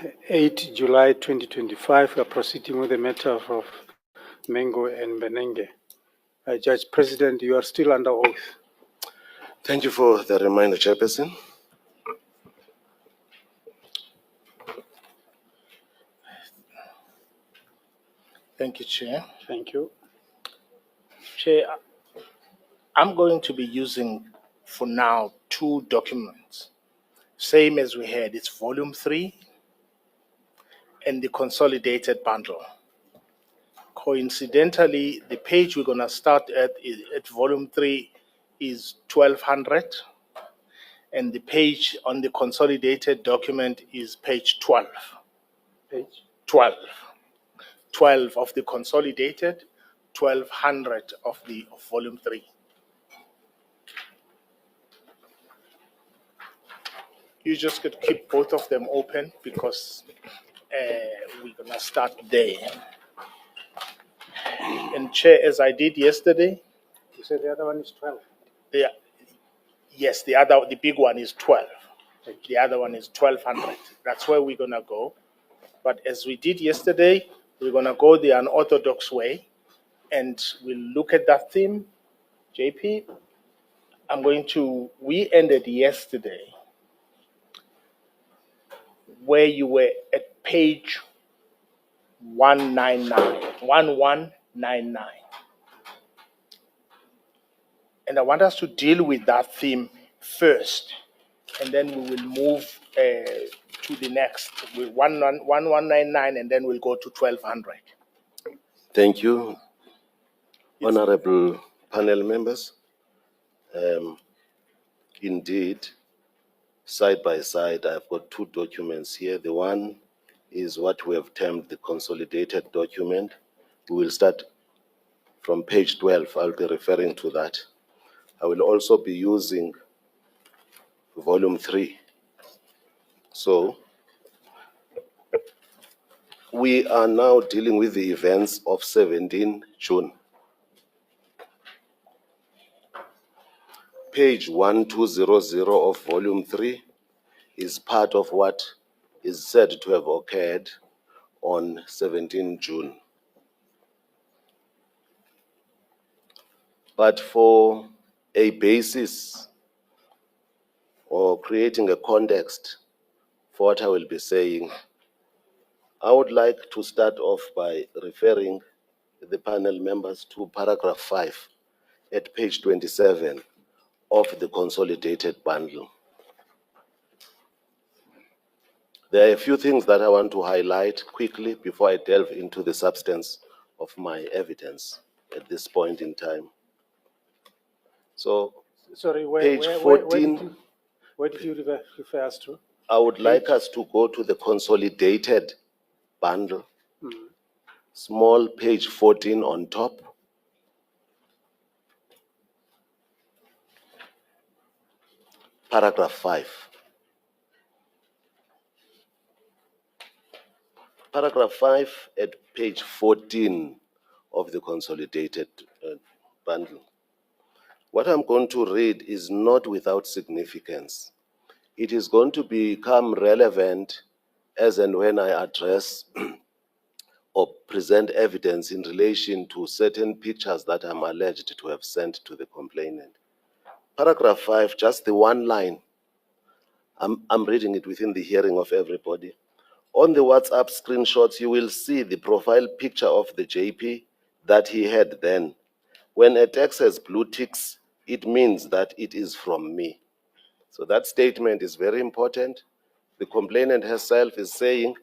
8 July 2025, we are proceeding with the matter of Mengo and Benenge. Judge President, you are still under oath. Thank you for the reminder, Chairperson. Thank you, Chair. Thank you. Chair, I'm going to be using, for now, two documents. Same as we had, it's volume 3 and the consolidated bundle. Coincidentally, the page we're going to start at volume 3 is 1200, and the page on the consolidated document is page 12. Page 12. 12 of the consolidated, 1200 of volume 3. You just could keep both of them open because we're going to start there. And Chair, as I did yesterday, you said the other one is 12. Yes, the big one is 12. The other one is 1200. That's where we're going to go. But as we did yesterday, we're going to go the unorthodox way and we'll look at that theme. JP, we ended yesterday where you were at page 1199. And I want us to deal with that theme first, and then we will move to the next, 1199, and then we'll go to 1200. Thank you, honorable panel members. Indeed, side by side, I've got two documents here. The one is what we have termed the consolidated document. We will start from page 12. I'll be referring to that. I will also be using volume 3. So, we are now dealing with the events of 17 June. Page 1200 of volume 3 is part of what is said to have occurred on 17 June. But for a basis or creating a context for what I will be saying, I would like to start off by referring the panel members to paragraph 5 at page 27 of the consolidated bundle. There are a few things that I want to highlight quickly before I delve into the substance of my evidence at this point in time. So, sorry, page 14. Where did you refer us to? I would like us to go to the consolidated bundle. Small page 14 on top. Paragraph 5. Paragraph 5 at page 14 of the consolidated bundle. What I'm going to read is not without significance. It is going to become relevant as and when I address or present evidence in relation to certain pictures that I'm alleged to have sent to the complainant. Paragraph 5, just the one line. I'm reading it within the hearing of everybody. On the WhatsApp screenshots, you will see the profile picture of the JP that he had then. When a text has blue ticks, it means that it is from me. So that statement is very important. The complainant herself is saying,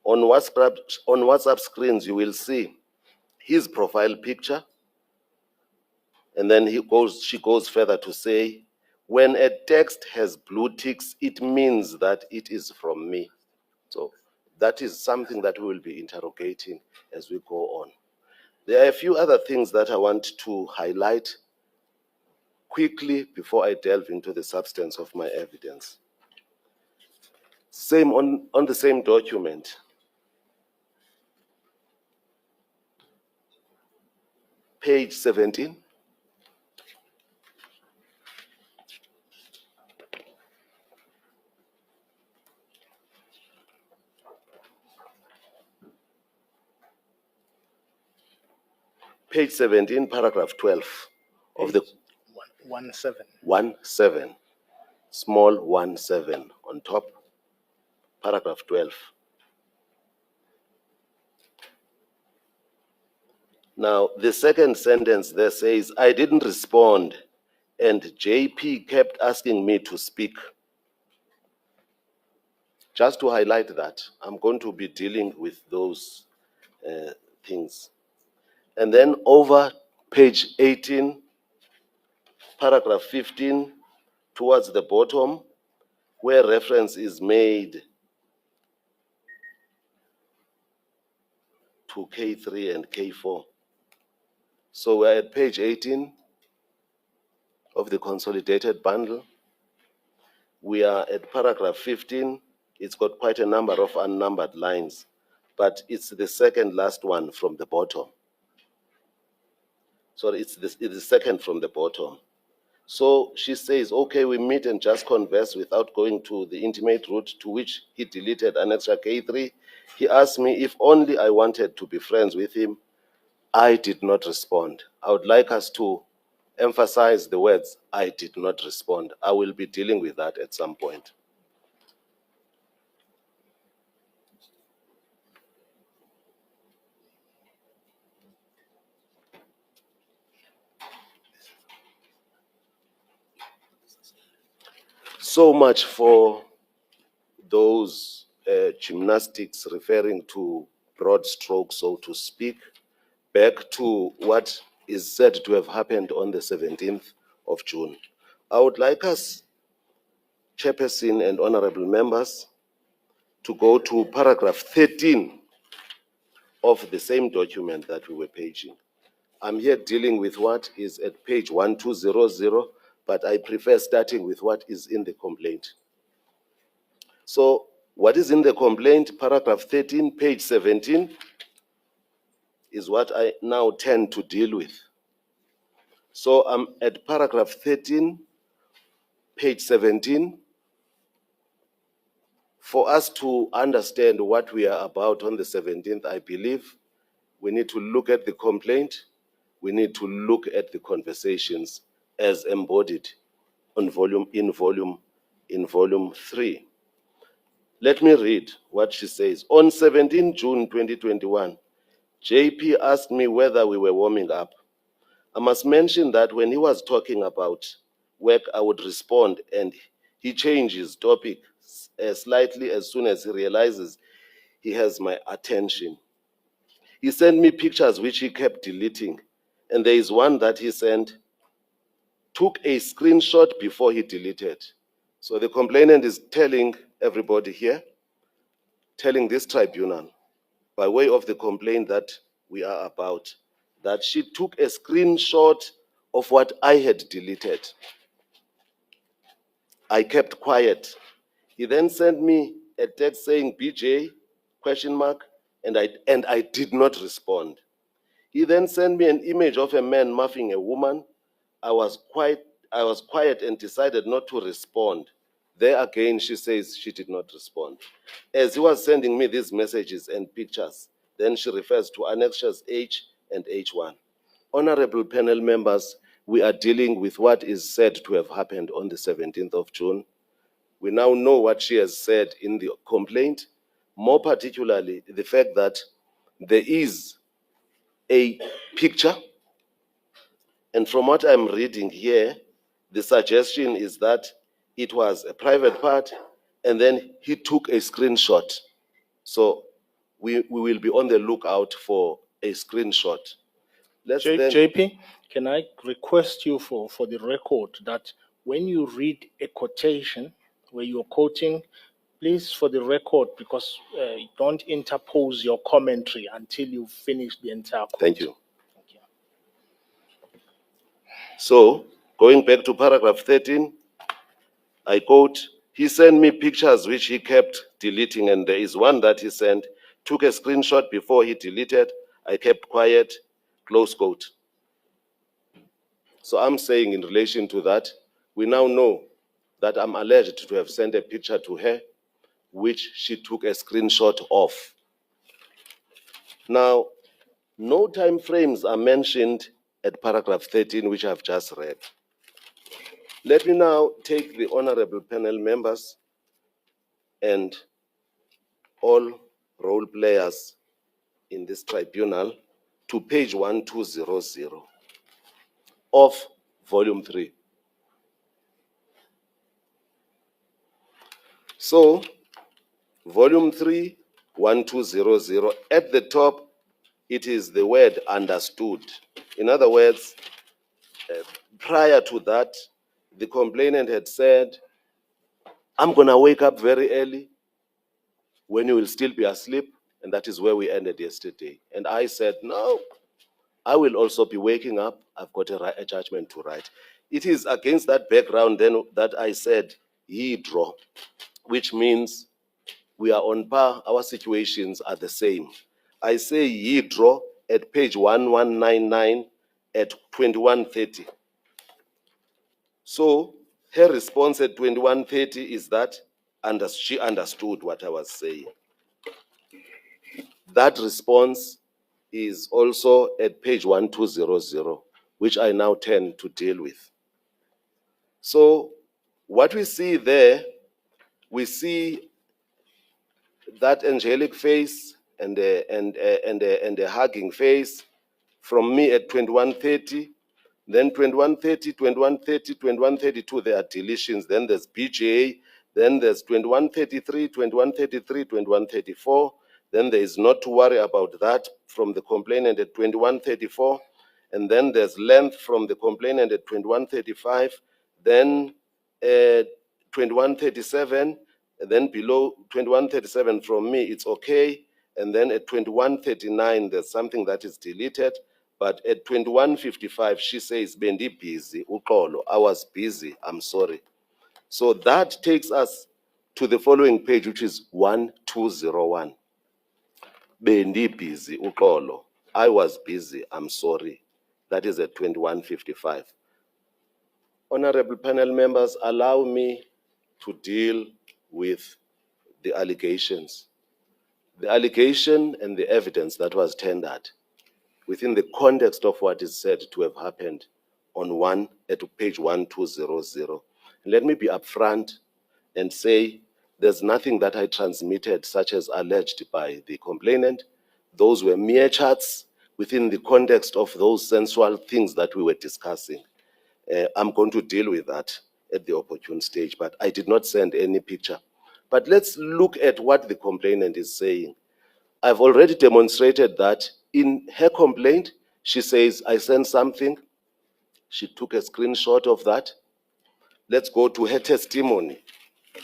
on WhatsApp screens, you will see his profile picture. And then she goes further to say, when a text has blue ticks, it means that it is from me. So that is something that we will be interrogating as we go on. There are a few other things that I want to highlight quickly before I delve into the substance of my evidence. Same on the same document. Page 17. page 17, paragraph 12 of the 17. 17, small 17 on top, paragraph 12. Now, the second sentence there says, I didn't respond, and JP kept asking me to speak. Just to highlight that, I'm going to be dealing with those things. And then over page 18, paragraph 15, towards the bottom, where reference is made to K3 and K4. So we're at page 18 of the consolidated bundle. We are at paragraph 15. It's got quite a number of unnumbered lines, but it's the second last one from the bottom. So it's the second from the bottom. So she says, okay, we meet and just converse without going to the intimate route, to which he deleted annexure K3. He asked me if only I wanted to be friends with him. I did not respond. I would like us to emphasize the words, I did not respond. I will be dealing with that at some point. So much for those gymnastics referring to broad strokes, so to speak. Back to what is said to have happened on the 17th of June. I would like us, Chairperson and honorable members, to go to paragraph 13 of the same document that we were paging. I'm here dealing with what is at page 1200, but I prefer starting with what is in the complaint. So what is in the complaint, paragraph 13, page 17, is what I now tend to deal with. So I'm at paragraph 13, page 17. For us to understand what we are about on the 17th, I believe we need to look at the complaint. We need to look at the conversations as embodied in volume 3. Let me read what she says. On 17 June 2021, JP asked me whether we were warming up. I must mention that when he was talking about work, I would respond, and he changed his topic slightly as soon as he realizes he has my attention. He sent me pictures which he kept deleting, and there is one that he sent, took a screenshot before he deleted. So the complainant is telling everybody here, telling this tribunal, by way of the complaint that we are about, that she took a screenshot of what I had deleted. I kept quiet. He then sent me a text saying BJ, ? And I did not respond. He then sent me an image of a man muffing a woman. I was quiet and decided not to respond. There again, she says she did not respond. As he was sending me these messages and pictures, then she refers to annexures H and H1. Honorable panel members, we are dealing with what is said to have happened on the 17th of June. We now know what she has said in the complaint, more particularly the fact that there is a picture. And from what I'm reading here, the suggestion is that it was a private part, and then he took a screenshot. So we will be on the lookout for a screenshot. JP, can I request you for the record that when you read a quotation where you're quoting, please, for the record, because don't interpose your commentary until you finish the entire quote. Thank you. So, going back to paragraph 13, I quote, he sent me pictures which he kept deleting, and there is one that he sent, took a screenshot before he deleted, I kept quiet, close quote. So I'm saying in relation to that, we now know that I'm alleged to have sent a picture to her, which she took a screenshot of. Now, No time frames are mentioned at paragraph 13, which I've just read. Let me now take the honorable panel members and all role players in this tribunal to page 1200 of volume 3. So, volume 3, 1200, at the top, it is the word understood. In other words, prior to that, the complainant had said, I'm going to wake up very early when you will still be asleep. And that is where we ended yesterday. And I said, no, I will also be waking up. I've got a judgment to write. It is against that background then that I said, ye draw, which means we are on par, our situations are the same. I say ye draw at page 1199 at 2130. So her response at 2130 is that she understood what I was saying. That response is also at page 1200, which I now turn to deal with. So what we see there, we see that angelic face and a hugging face from me at 2130. Then 2130, 2130, 2132, there are deletions. Then there's BJA. Then there's 2133, 2133, 2134. Then there is not to worry about that from the complainant at 2134. And then there's length from the complainant at 2135. Then 2137. And then below 2137 from me, it's okay. And then at 2139, there's something that is deleted. But at 2155, she says, Bendi busy, uxolo, I was busy, I'm sorry. So that takes us to the following page, which is 1201. Bendi busy, uxolo, I was busy, I'm sorry. That is at 2155. Honorable panel members, allow me to deal with the allegations. The allegation and the evidence that was tendered within the context of what is said to have happened on page 1200. Let me be upfront and say there's nothing that I transmitted such as alleged by the complainant. Those were mere chats within the context of those sensual things that we were discussing. I'm going to deal with that at the opportune stage, but I did not send any picture. But let's look at what the complainant is saying. I've already demonstrated that in her complaint, she says, I sent something. She took a screenshot of that. Let's go to her testimony.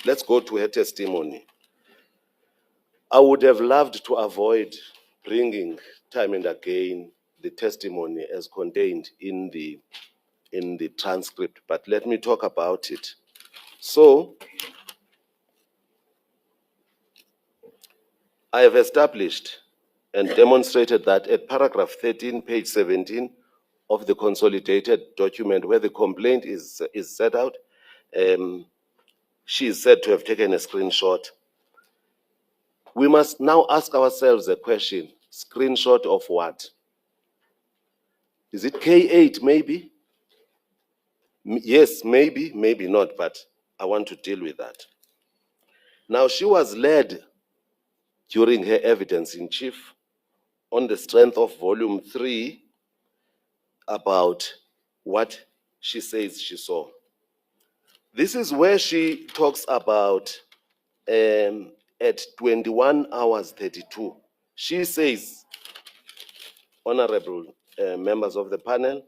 Let's go to her testimony. I would have loved to avoid bringing time and again the testimony as contained in the transcript, but let me talk about it. So, I have established and demonstrated that at paragraph 13, page 17 of the consolidated document where the complaint is set out, she is said to have taken a screenshot. We must now ask ourselves a question, screenshot of what? Is it K8 maybe? Yes, maybe, maybe not, but I want to deal with that. Now, she was led during her evidence in chief on the strength of volume 3 about what she says she saw. This is where she talks about at 21 hours 32. She says, honorable members of the panel,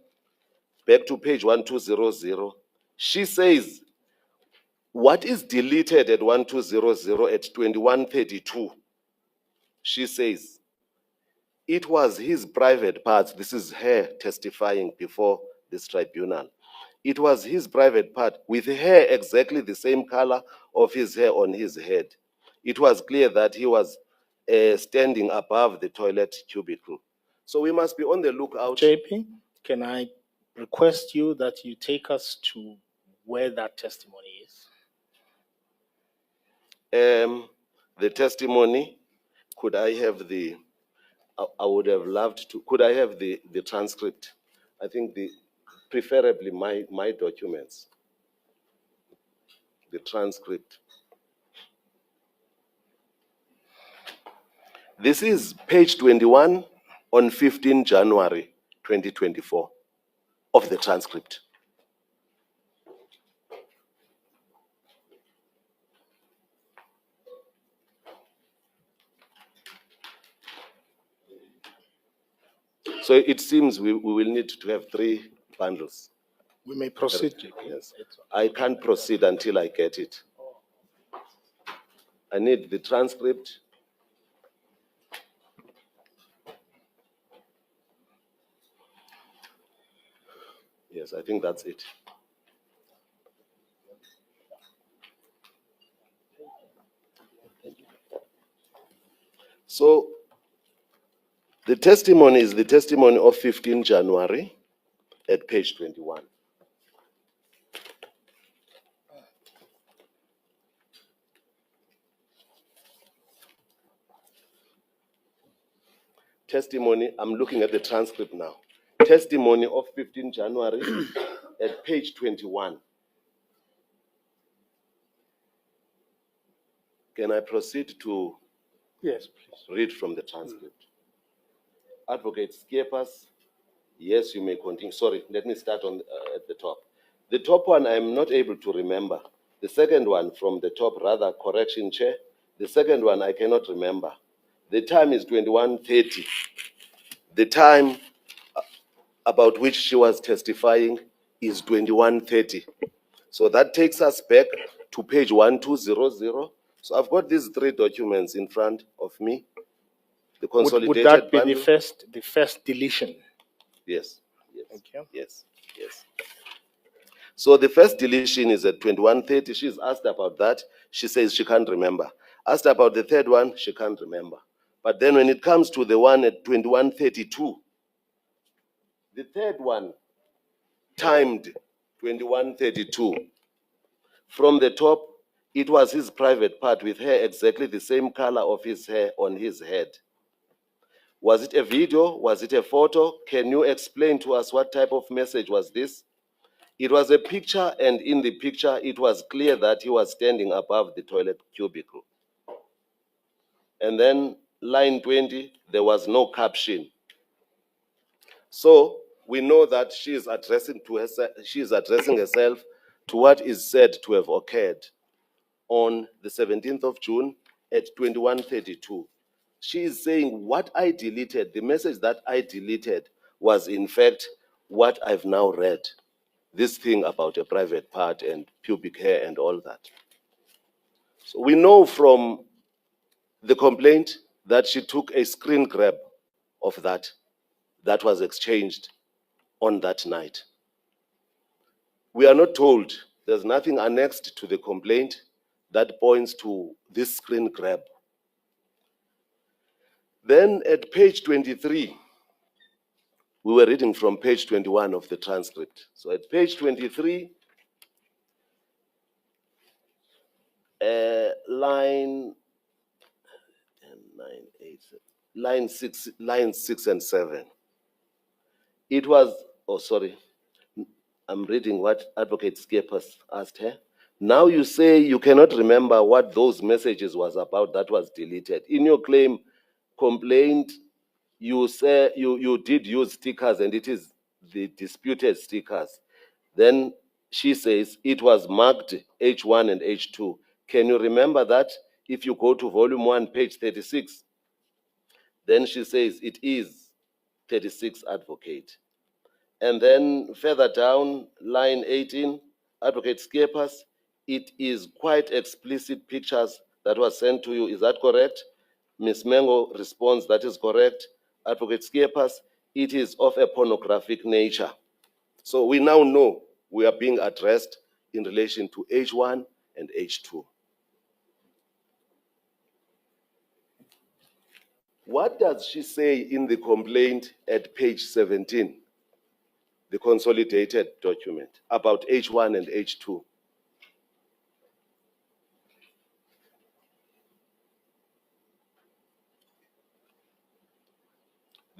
back to page 1200, she says, what is deleted at 1200 at 2132? She says, it was his private parts. This is her testifying before this tribunal. It was his private part with hair exactly the same color of his hair on his head. It was clear that he was standing above the toilet cubicle. So we must be on the lookout. JP, can I request you that you take us to where that testimony is? The testimony, could I have the I would have loved to. Could I have the transcript? I think preferably my documents, the transcript. This is page 21 on 15 January 2024 of the transcript. So it seems we will need to have 3 bundles. We may proceed. Yes. I can't proceed until I get it. I need the transcript. Yes, I think that's it. So the testimony is the testimony of 15 January at page 21. Testimony, I'm looking at the transcript now. Testimony of 15 January at page 21. Can I proceed to Yes, please. read from the transcript? Advocate Skepas, yes, you may continue. Sorry, let me start at the top. The top one I'm not able to remember. The second one from the top, rather, correction, Chair. The second one I cannot remember. The time is 21:30. The time about which she was testifying is 21:30. So that takes us back to page 1200. So I've got these 3 documents in front of me. The consolidated Would that be bundle. the first deletion? Yes, yes, Okay. yes, yes. So the first deletion is at 21:30. She's asked about that. She says she can't remember. Asked about the third one, she can't remember. But then when it comes to the one at 21:32, the third one timed 21:32. From the top, it was his private part with hair exactly the same color of his hair on his head. Was it a video? Was it a photo? Can you explain to us what type of message was this? It was a picture, and in the picture, it was clear that he was standing above the toilet cubicle. And then line 20, there was no caption. So we know that she is addressing herself to what is said to have occurred on the 17th of June at 21:32. She is saying what I deleted, the message that I deleted was in fact what I've now read. This thing about a private part and pubic hair and all that. So we know from the complaint that she took a screen grab of that was exchanged on that night. We are not told, there's nothing annexed to the complaint that points to this screen grab. Then at page 23, we were reading from page 21 of the transcript. So at page 23, line 6 and 7. It was, oh, sorry, I'm reading what Advocate Skepas asked her. Now you say you cannot remember what those messages was about that was deleted. In your complaint, you say you did use stickers and it is the disputed stickers. Then she says it was marked H1 and H2. Can you remember that? If you go to volume 1, page 36, then she says it is 36, Advocate. And then further down, line 18, Advocate Skepas, it is quite explicit pictures that was sent to you. Is that correct? Ms. Mengo responds, that is correct. Advocate Skepas, it is of a pornographic nature. So we now know we are being addressed in relation to H1 and H2. What does she say in the complaint at page 17? The consolidated document about H1 and H2.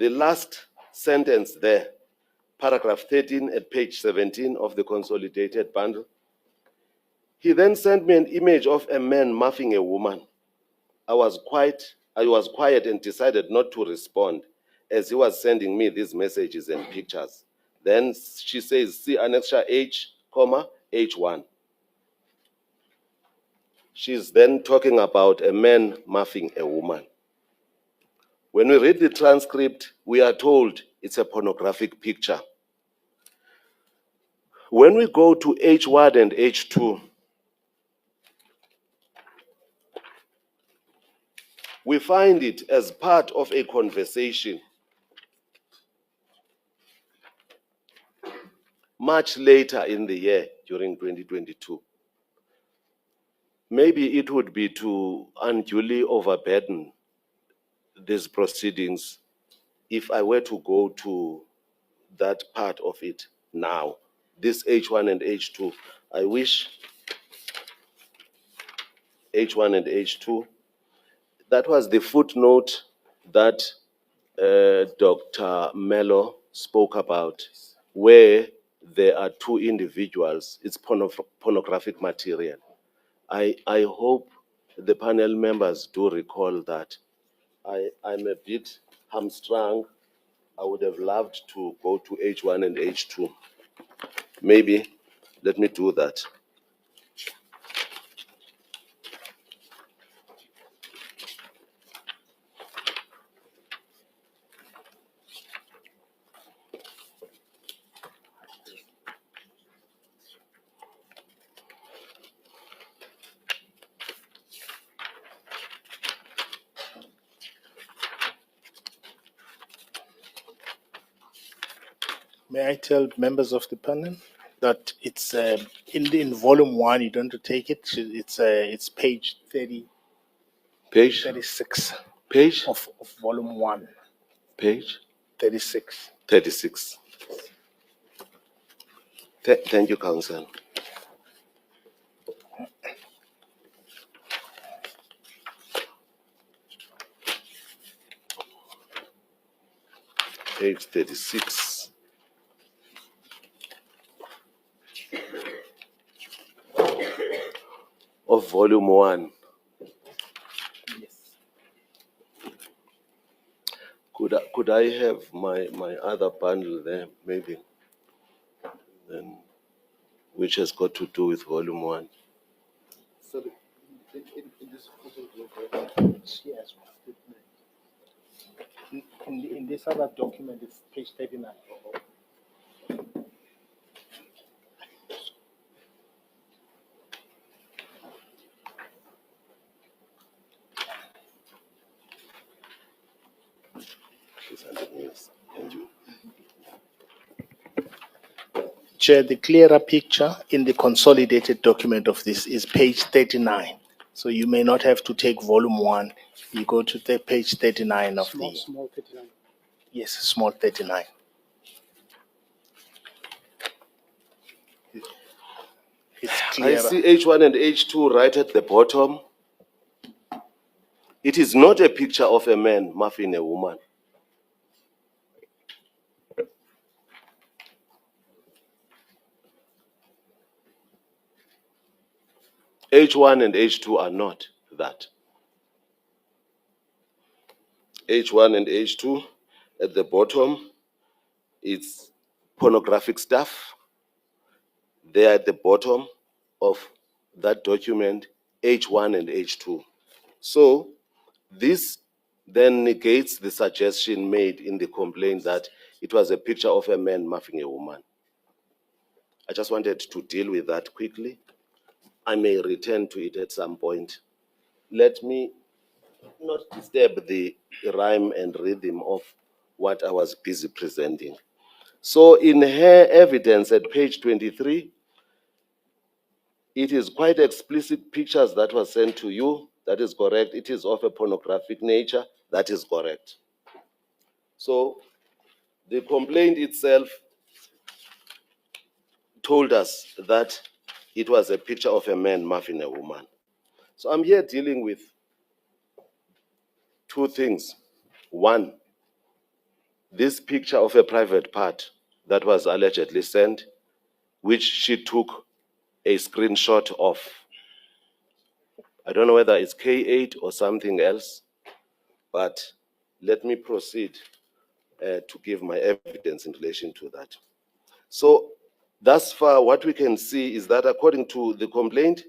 the last sentence there, paragraph 13 at page 17 of the consolidated bundle. He then sent me an image of a man muffing a woman. I was quiet and decided not to respond as he was sending me these messages and pictures. Then she says, see annexure H, H1. She's then talking about a man muffing a woman. When we read the transcript, we are told it's a pornographic picture. When we go to H1 and H2, we find it as part of a conversation much later in the year during 2022. Maybe it would be to unduly overburden these proceedings if I were to go to that part of it now, this H1 and H2. I wish H1 and H2. That was the footnote that Dr. Mello spoke about, where there are two individuals. It's pornographic material. I hope the panel members do recall that. I'm a bit hamstrung. I would have loved to go to H1 and H2. Maybe let me do that. May I tell members of the panel that it's in volume 1, you don't have to take it. It's page 30, Page? 36 Page? of volume 1, Page? 36. 36. Thank you, Council. Page 36. Of volume 1. Yes. Could I have my other bundle there, maybe? Then, which has got to do with volume 1. So in this Yes. In this other document, it's page 39. Please hand it me. Thank you. Chair, the clearer picture in the consolidated document of this is page 39. So you may not have to take volume 1. You go to page 39 of Small 39. yes, small 39. It's I clearer. see H1 and H2 right at the bottom. It is not a picture of a man muffing a woman. H1 and H2 are not that. H1 and H2 at the bottom, it's pornographic stuff. They're at the bottom of that document, H1 and H2. So this then negates the suggestion made in the complaint that it was a picture of a man muffing a woman. I just wanted to deal with that quickly. I may return to it at some point. Let me not disturb the rhyme and rhythm of what I was busy presenting. So in her evidence at page 23, it is quite explicit pictures that were sent to you. That is correct. It is of a pornographic nature. That is correct. So the complaint itself told us that it was a picture of a man muffing a woman. So I'm here dealing with two things. One, this picture of a private part that was allegedly sent, which she took a screenshot of. I don't know whether it's K8 or something else, but let me proceed to give my evidence in relation to that. So thus far, what we can see is that according to the complaint,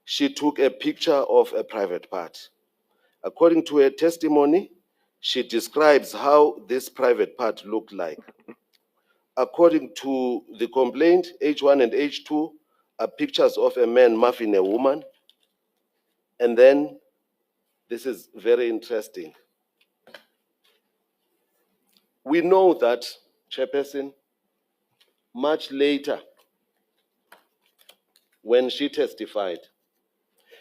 she took a picture of a private part. According to her testimony, she describes how this private part looked like. According to the complaint, H1 and H2 are pictures of a man muffing a woman. And then, this is very interesting. We know that, Chairperson, much later, when she testified,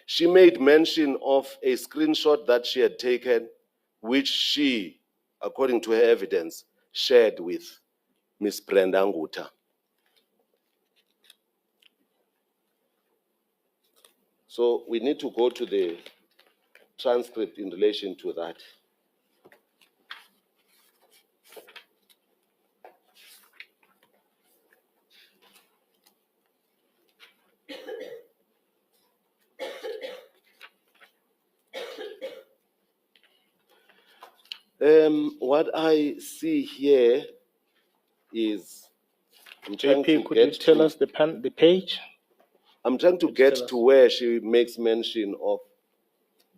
she made mention of a screenshot that she had taken, which she, according to her evidence, shared with Ms. Brenda Nguta. So we need to go to the transcript in relation to that. What I see here is, I'm trying JP, to could you get tell to- us the page? I'm trying to get to where she makes mention of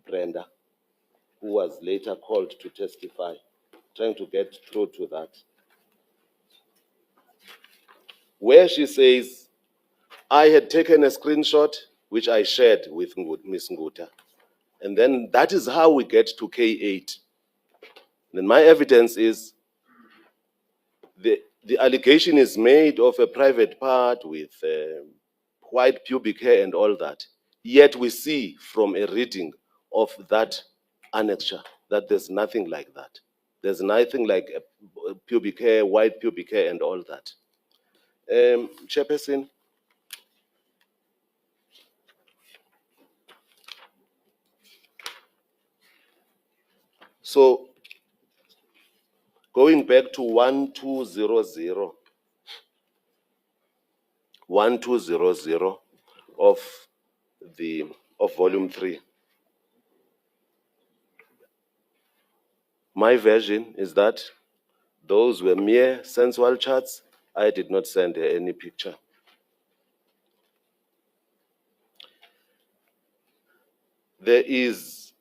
Brenda, who was later called to testify. Trying to get through to that. Where she says, I had taken a screenshot, which I shared with Ms. Nguta. And then that is how we get to K8. Then my evidence is the allegation is made of a private part with white pubic hair and all that. Yet we see from a reading of that annexure that there's nothing like that. There's nothing like pubic hair, white pubic hair and all that. Chairperson, so going back to 1200, 1200 of volume 3. My version is that those were mere sensual charts. I did not send her any picture. There is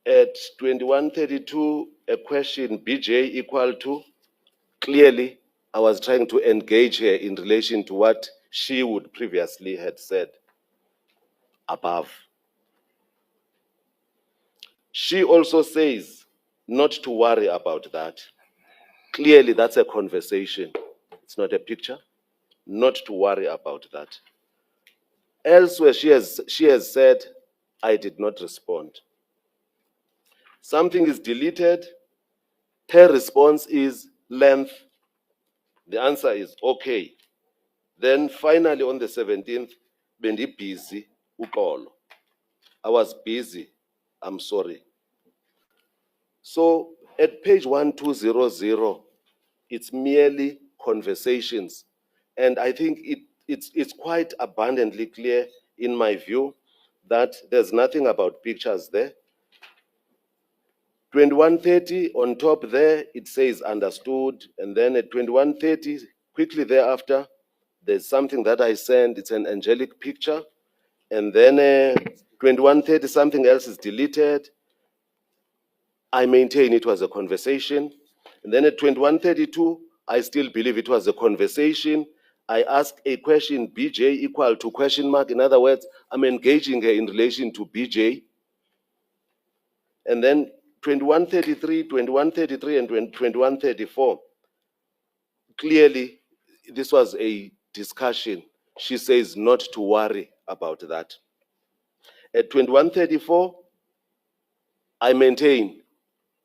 at 2132 a question BJ equal to. Clearly, I was trying to engage her in relation to what she would previously had said above. She also says not to worry about that. Clearly, that's a conversation. It's not a picture. Not to worry about that. Elsewhere, she has said, I did not respond. Something is deleted. Her response is length. The answer is okay. Then finally on the 17th, bendi busy, uxolo. I was busy, I'm sorry. So at page 1200, it's merely conversations. And I think it's quite abundantly clear in my view that there's nothing about pictures there. 2130 on top there, it says understood. And then at 2130, quickly thereafter, there's something that I sent. It's an angelic picture. And then 2130, something else is deleted. I maintain it was a conversation. And then at 2132, I still believe it was a conversation. I ask a question, BJ equal to question mark. In other words, I'm engaging her in relation to BJ. And then 2133, 2133, and 2134. Clearly, this was a discussion. She says not to worry about that. At 2134, I maintain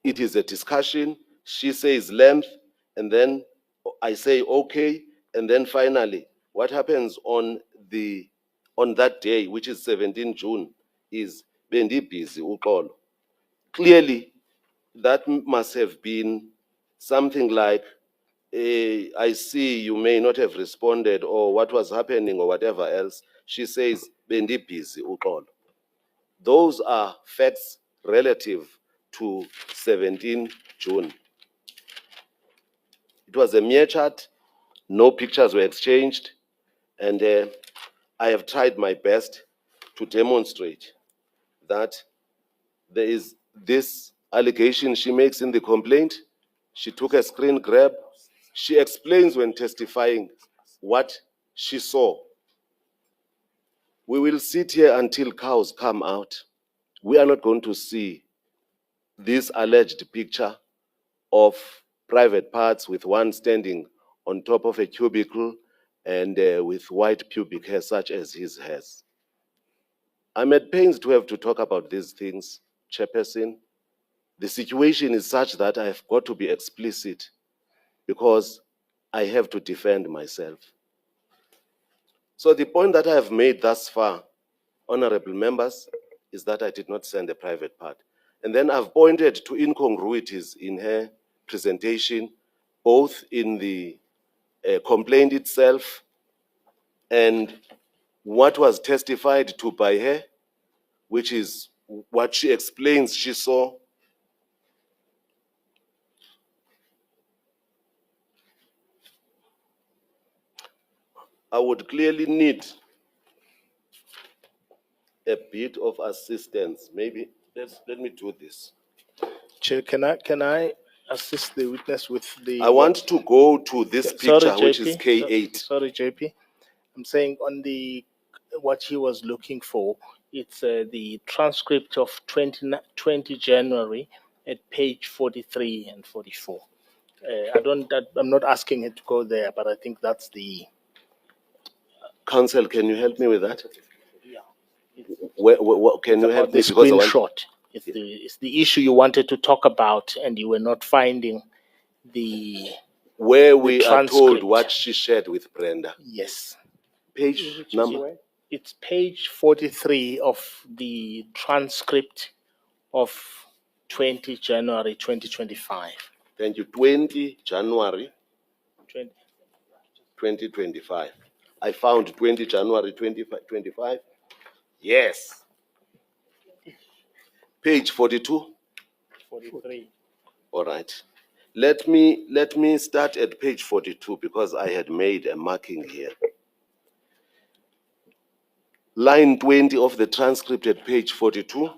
it is a discussion. She says length, and then I say okay, and then finally, what happens on that day, which is 17 June, is bendi busy uxolo. Clearly, that must have been something like, I see you may not have responded, or what was happening, or whatever else. She says, "Bendi busy, uxolo." Those are facts relative to 17 June. It was a mere chat, no pictures were exchanged, and I have tried my best to demonstrate that there is this allegation she makes in the complaint. She took a screen grab. She explains when testifying what she saw. We will sit here until cows come out. We are not going to see this alleged picture of private parts with one standing on top of a cubicle and with white pubic hair such as his has. I'm at pains to have to talk about these things, Chairperson. The situation is such that I have got to be explicit because I have to defend myself. So the point that I have made thus far, honorable members, is that I did not send a private part. And then I've pointed to incongruities in her presentation, both in the complaint itself and what was testified to by her, which is what she explains she saw. I would clearly need a bit of assistance. Maybe let me do this. Chair, can I assist the witness with the? I want to go to this picture, which is K8. Sorry, JP. I'm saying on the what he was looking for. It's the transcript of 20 January at page 43 and 44. I'm not asking it to go there, but I think that's the. Counsel, can you help me with that? Yeah. Can you help About me? the Because I want- screenshot. It's the issue you wanted to talk about, and you were not finding the. where we are told transcript. what she shared with Brenda. Yes. Page number? It's page 43 of the transcript of 20 January 2025. Thank you. 20 January 20, 2025. I found 20 January 2025. Yes. Page 42. 43. All right. Let me start at page 42 because I had made a marking here. Line 20 of the transcript at page 42.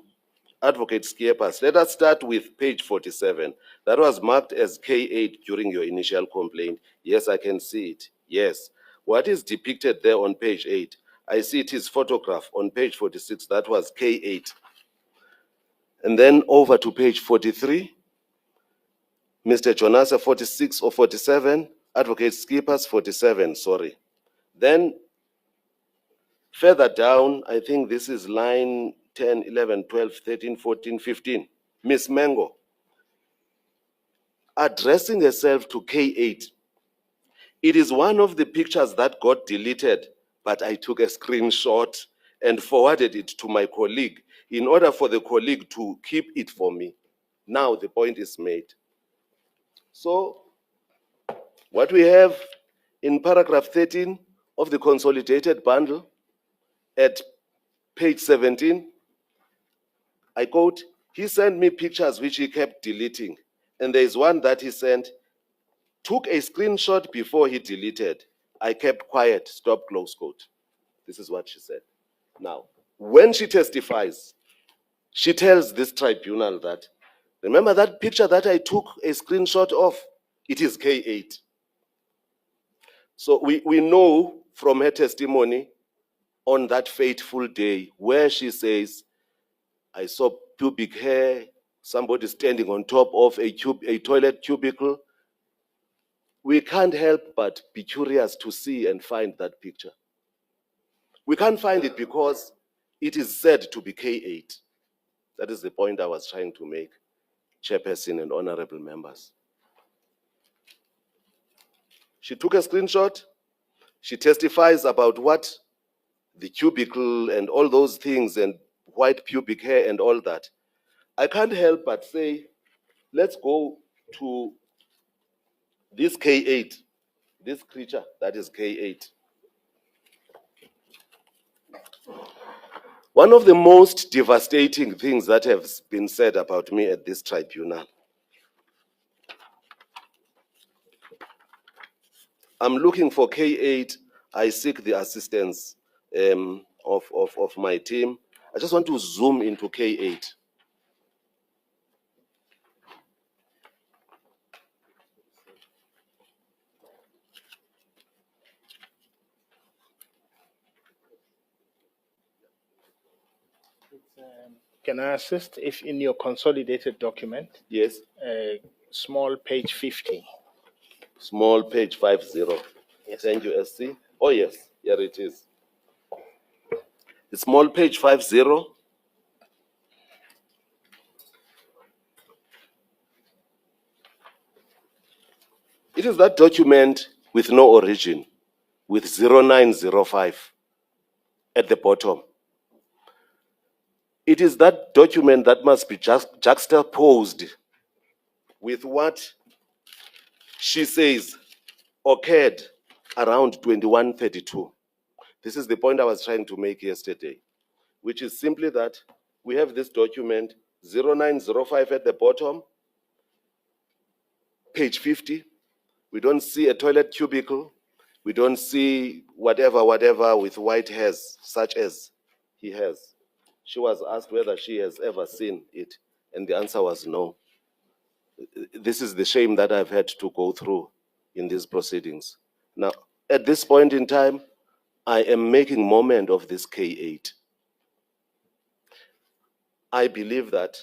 Advocate Skiepas, let us start with page 47. That was marked as K8 during your initial complaint. Yes, I can see it. Yes. What is depicted there on page 8? I see it is photograph on page 46. That was K8. And then over to page 43. Mr. Jonasa 46 or 47. Advocate Skiepas 47, sorry. Then further down, I think this is line 10, 11, 12, 13, 14, 15. Miss Mengo, addressing herself to K8. It is one of the pictures that got deleted, but I took a screenshot and forwarded it to my colleague in order for the colleague to keep it for me. Now the point is made. So what we have in paragraph 13 of the consolidated bundle at page 17, I quote, he sent me pictures which he kept deleting. And there is one that he sent, took a screenshot before he deleted. I kept quiet, stop, close quote. This is what she said. Now, when she testifies, she tells this tribunal that, remember that picture that I took a screenshot of? It is K8. So we know from her testimony on that fateful day where she says, I saw pubic hair, somebody standing on top of a toilet cubicle. We can't help but be curious to see and find that picture. We can't find it because it is said to be K8. That is the point I was trying to make, Chairperson and honorable members. She took a screenshot. She testifies about what the cubicle and all those things and white pubic hair and all that. I can't help but say, let's go to this K8, this creature, that is K8. One of the most devastating things that have been said about me at this tribunal, I'm looking for K8. I seek the assistance of my team. I just want to zoom into K8. Can I assist if in your consolidated document, Yes, small page 50? small page 50. Yes. Thank you, SC. Oh, yes, here it is. The small page 50. It is that document with no origin, with 0905 at the bottom. It is that document that must be juxtaposed with what she says occurred around 2132. This is the point I was trying to make yesterday, which is simply that we have this document 0905 at the bottom, page 50. We don't see a toilet cubicle. We don't see whatever with white hairs, such as he has. She was asked whether she has ever seen it, and the answer was no. This is the shame that I've had to go through in these proceedings. Now, at this point in time, I am making moment of this K8. I believe that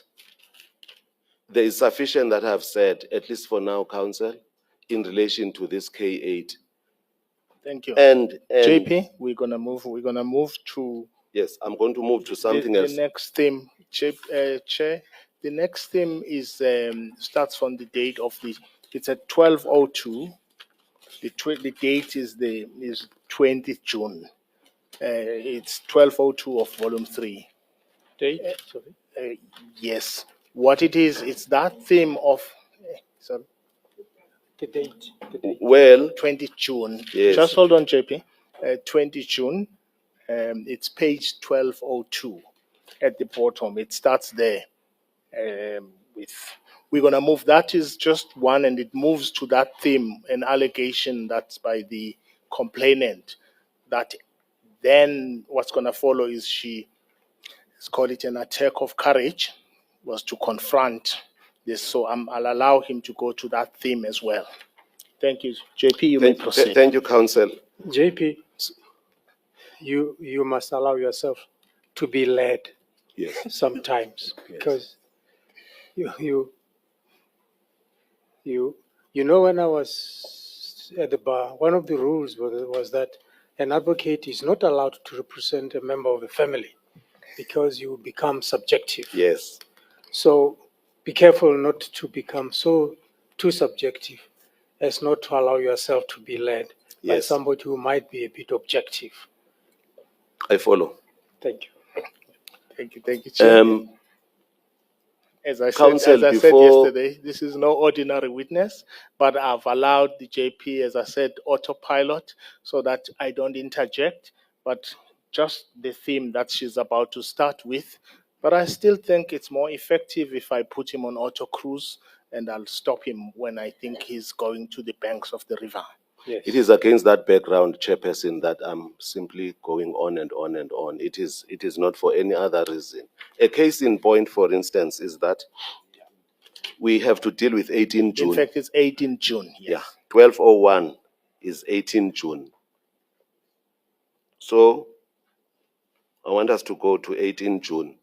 there is sufficient that I've said, at least for now, Counsel, in relation to this K8. Thank you. And JP, we're gonna move to yes, I'm going to move to something the else. next theme. Chair, the next theme is starts from the date of it's at 12:02. The date is 20th June. It's 12:02 of volume 3. Date, sorry. Yes, what it is, it's that theme of sorry, The date. Well, 20 June. Yes. Just hold on, JP. 20 June. It's page 1202 at the bottom. It starts there. We're gonna move. That is just one, and it moves to that theme, an allegation that's by the complainant. That then what's gonna follow is let's call it an attack of courage, was to confront this. So I'll allow him to go to that theme as well. Thank you, JP. You may proceed. thank you, Counsel. JP, you must allow yourself to be led Yes. sometimes, because you know, when I was at the bar, one of the rules was that an advocate is not allowed to represent a member of the family, because you become subjective. Yes. So be careful not to become too subjective as not to allow yourself to be led by Yes. somebody who might be a bit objective. I follow. Thank you. Thank you, Chair. As I said Counsel, before- yesterday, this is no ordinary witness, but I've allowed the JP, as I said, autopilot, so that I don't interject, but just the theme that she's about to start with. But I still think it's more effective if I put him on auto cruise, and I'll stop him when I think he's going to the banks of the river. Yes. It is against that background, Chairperson, that I'm simply going on and on and on. It is not for any other reason. A case in point, for instance, is that we have to deal with 18 June. In fact, it's 18 June. Yes. Yeah, 1201 is 18 June. So I want us to go to 18 June.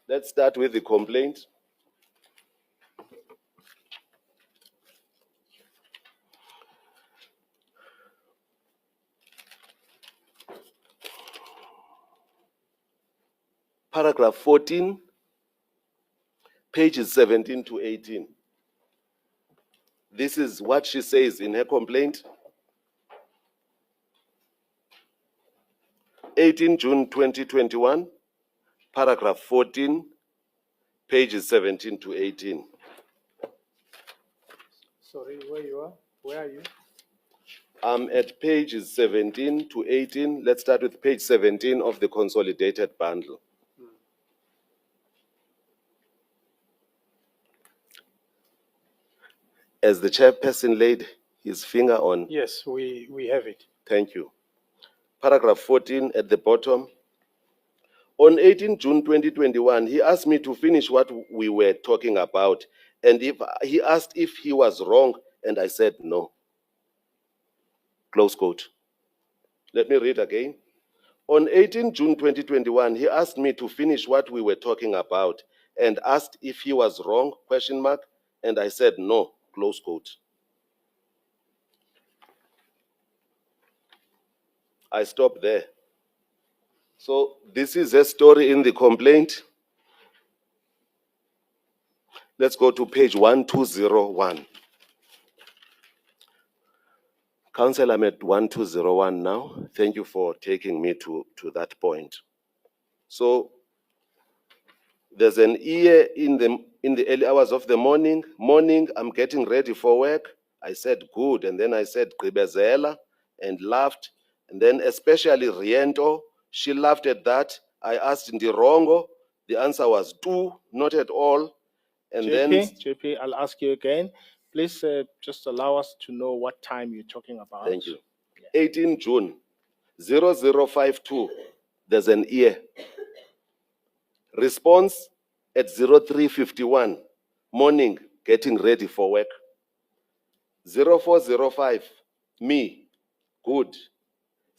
Let's start with the complaint. Paragraph 14, pages 17 to 18. This is what she says in her complaint. 18 June 2021, paragraph 14, pages 17 to 18. Sorry, where you are? Where are you? I'm at pages 17 to 18. Let's start with page 17 of the consolidated bundle. As the chairperson laid his finger on, Yes, we have it. thank you. Paragraph 14 at the bottom. On 18 June 2021, he asked me to finish what we were talking about. And he asked if he was wrong, and I said no. Close quote. Let me read again. On 18 June 2021, he asked me to finish what we were talking about and asked if he was wrong, ? And I said no, close quote. I stopped there. So this is a story in the complaint. Let's go to page 1201. Council, I'm at 1201 now. Thank you for taking me to that point. So there's an ear in the early hours of the morning. I'm getting ready for work. I said good, and then I said Gqibezela and laughed. And then especially Riento, she laughed at that. I asked Ndirongo. The answer was two, not at all. And then JP, I'll ask you again. Please just allow us to know what time you're talking about. thank you. 18 June 0052. There's an ear. Response at 0351. Morning, getting ready for work. 0405. Me. Good.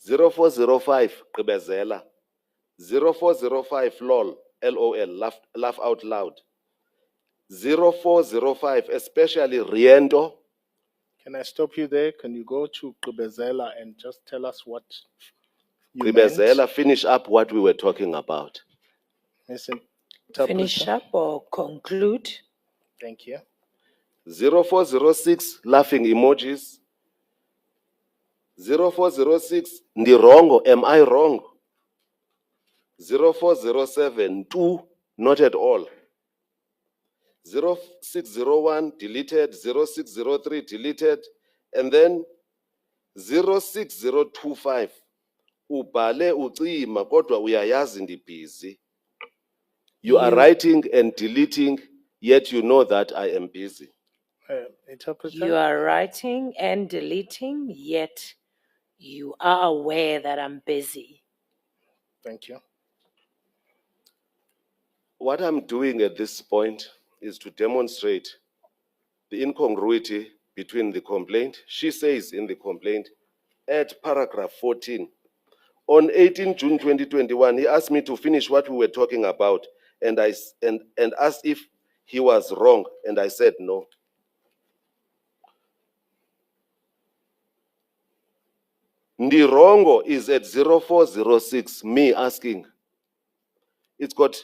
0405. Gqibezela. 0405. Lol. LOL. Laugh out loud. 0405. Especially Riento. Can I stop you there? Can you go to Gqibezela and just tell us what you meant? Gqibezela, finish up what we were talking about. Miss Finish Interpreter. up or conclude. Thank you. 0406, laughing emojis. 0406, Ndirongo, am I wrong? 0407, two, not at all. 0601, deleted. 0603, deleted. And then 06025, ubhale ucima kodwa uyayazi ndibhizi. You are writing and deleting, yet you know that I am busy. Interpreter. You are writing and deleting, yet you are aware that I'm busy. Thank you. What I'm doing at this point is to demonstrate the incongruity between the complaint. She says in the complaint at paragraph 14, on 18 June 2021, he asked me to finish what we were talking about and asked if he was wrong, and I said no. Ndirongo is at 0406, me asking. It's got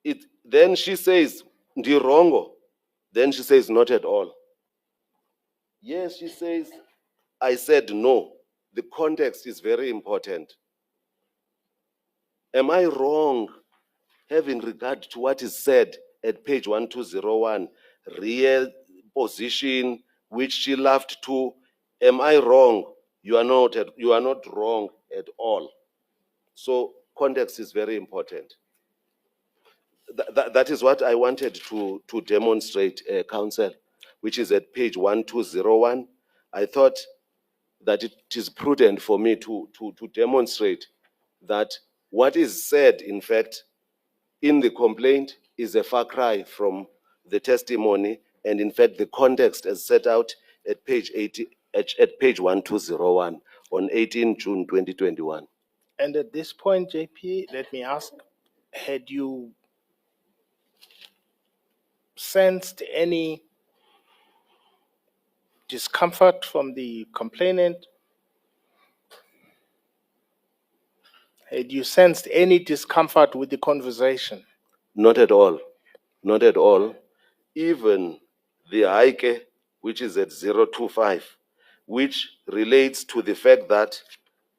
it. Then she says, Ndirongo. Then she says, not at all. Yes, she says, I said no. The context is very important. Am I wrong, having regard to what is said at page 1201, real position, which she laughed to? Am I wrong? You are not wrong at all. So context is very important. That is what I wanted to demonstrate, Council, which is at page 1201. I thought that it is prudent for me to demonstrate that what is said, in fact, in the complaint is a far cry from the testimony, and in fact, the context is set out at page 1201 on 18 June 2021. And at this point, JP, let me ask, had you sensed any discomfort from the complainant? Had you sensed any discomfort with the conversation? Not at all. Not at all. Even the Haike, which is at 025, which relates to the fact that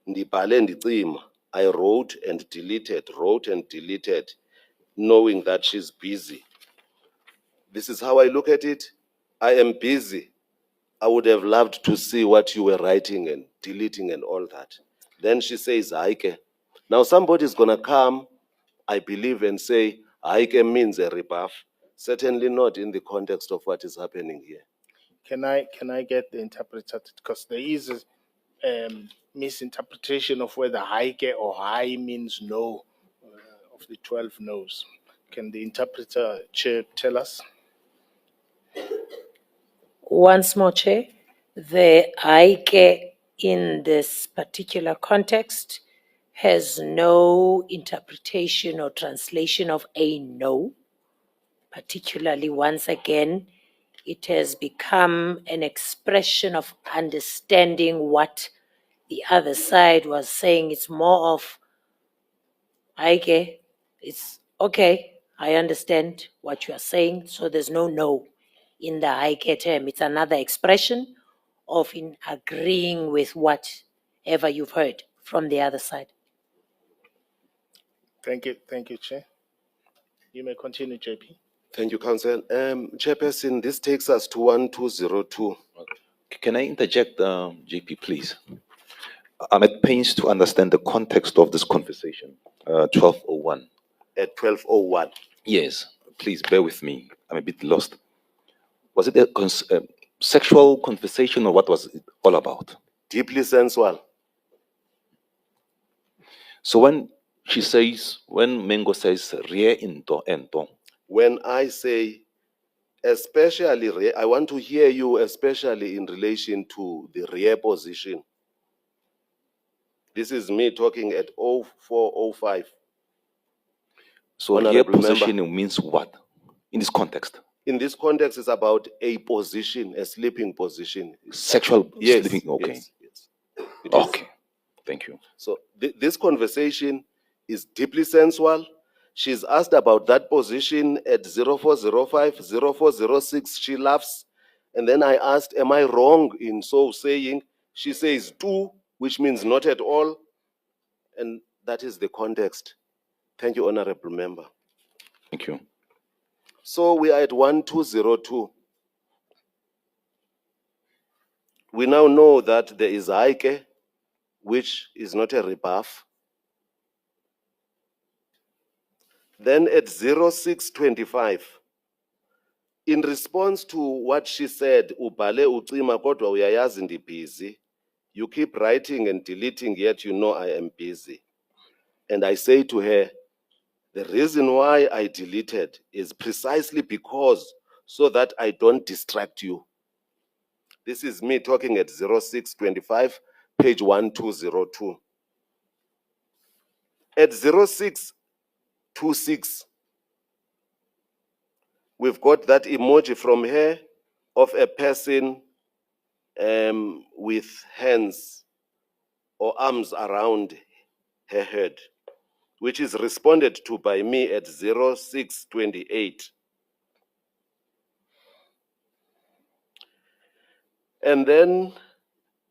ndibhale ndicima, I wrote and deleted. knowing that she's busy. This is how I look at it. I am busy. I would have loved to see what you were writing and deleting and all that. Then she says, Haike. Now somebody's gonna come, I believe, and say, Haike means a rebuff. Certainly not in the context of what is happening here. Can I get the interpreter? Because there is a misinterpretation of whether haike or high means no, of the 12 no's. Can the interpreter, Chair, tell us? Once more, Chair, the Aike in this particular context has no interpretation or translation of a no. Particularly, once again, it has become an expression of understanding what the other side was saying. It's more of, Aike, it's okay, I understand what you are saying, so there's no no in the Aike term. It's another expression of in agreeing with whatever you've heard from the other side. Thank you, Chair. You may continue, JP. Thank you, Council. Chairperson, this takes us to 1202. Can I interject, JP, please? I'm at pains to understand the context of this conversation, 1201. At 1201. Yes, please bear with me. I'm a bit lost. Was it a sexual conversation or what was it all about? Deeply sensual. So when Mengo says, Rie into ento, When I say, especially, I want to hear you, especially in relation to the rear position. This is me talking at 0405. so Rie Honorable member. positioning means what in this context? In this context, it's about a position, a sleeping position. Sexual Yes. sleeping? Okay. Yes. It is. Okay. Thank you. So this conversation is deeply sensual. She's asked about that position at 0405, 0406. She laughs. And then I asked, am I wrong in so saying? She says 2, which means not at all. And that is the context. Thank you, Honorable Member. Thank you. So we are at 1202. We now know that there is Haike, which is not a rebuff. Then at 0625, in response to what she said, ubhale ucima kodwa uyayazi ndi busy. You keep writing and deleting, yet you know I am busy. And I say to her, the reason why I deleted is precisely because so that I don't distract you. This is me talking at 0625, page 1202. At 0626, we've got that emoji from her of a person with hands or arms around her head, which is responded to by me at 0628. And then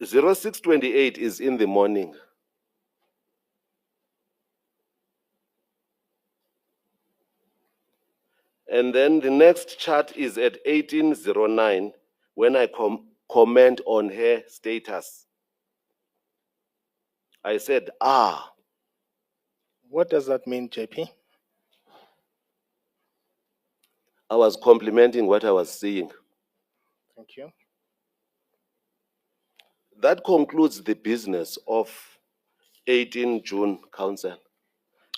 0628 is in the morning. And then the next chart is at 1809 when I comment on her status. I said, What does that mean, JP? I was complimenting what I was seeing. Thank you. That concludes the business of 18 June Council.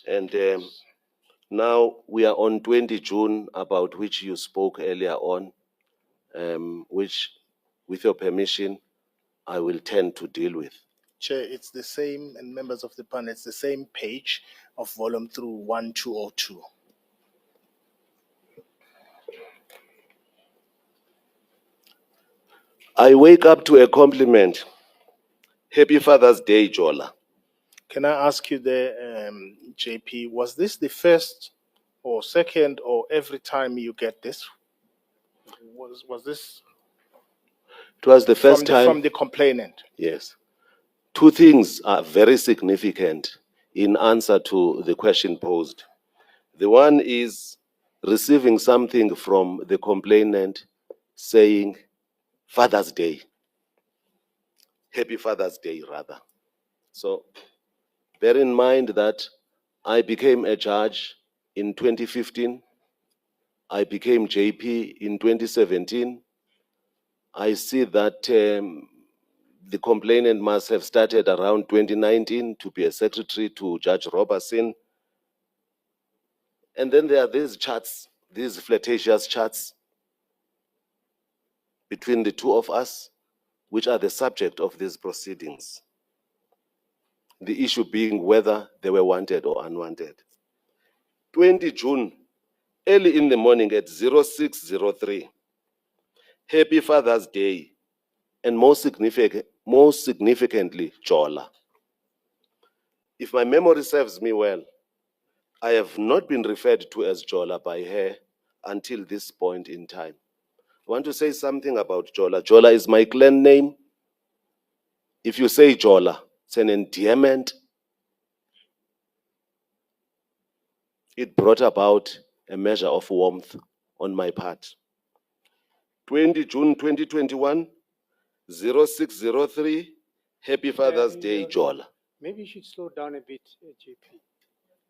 And now we are on 20 June, about which you spoke earlier on, which, with your permission, I will tend to deal with. Chair, it's the same, and members of the panel, it's the same page of volume through 1202. I wake up to a compliment. Happy Father's Day, Jola. Can I ask you there, JP, was this the first or second or every time you get this? Was this It was the first time. from the complainant? Yes. Two things are very significant in answer to the question posed. The one is receiving something from the complainant saying Father's Day. Happy Father's Day, rather. So bear in mind that I became a judge in 2015. I became JP in 2017. I see that the complainant must have started around 2019 to be a secretary to Judge Robertson. And then there are these charts, these flirtatious charts between the two of us, which are the subject of these proceedings. The issue being whether they were wanted or unwanted. 20 June, early in the morning at 0603, Happy Father's Day, and most significantly, Jola. If my memory serves me well, I have not been referred to as Jola by her until this point in time. I want to say something about Jola. Jola is my clan name. If you say Jola, it's an endearment. It brought about a measure of warmth on my part. 20 June 2021, 0603, Happy Father's Day, Jola. Maybe you should slow down a bit, JP.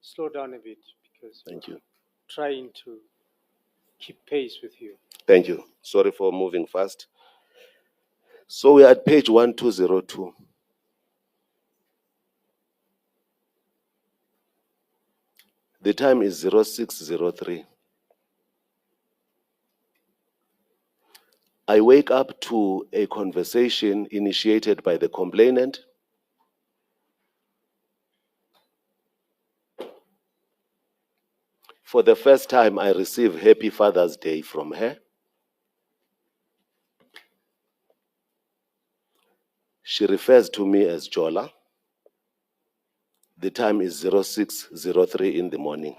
Slow down a bit because Thank you. trying to keep pace with you. Thank you. Sorry for moving fast. So we are at page 1202. The time is 0603. I wake up to a conversation initiated by the complainant. For the first time, I receive Happy Father's Day from her. She refers to me as Jola. The time is 0603 in the morning.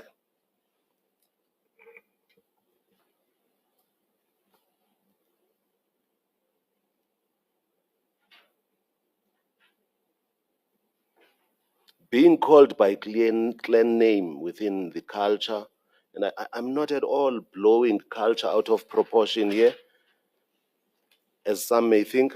Being called by clan name within the culture, and I'm not at all blowing culture out of proportion here, as some may think.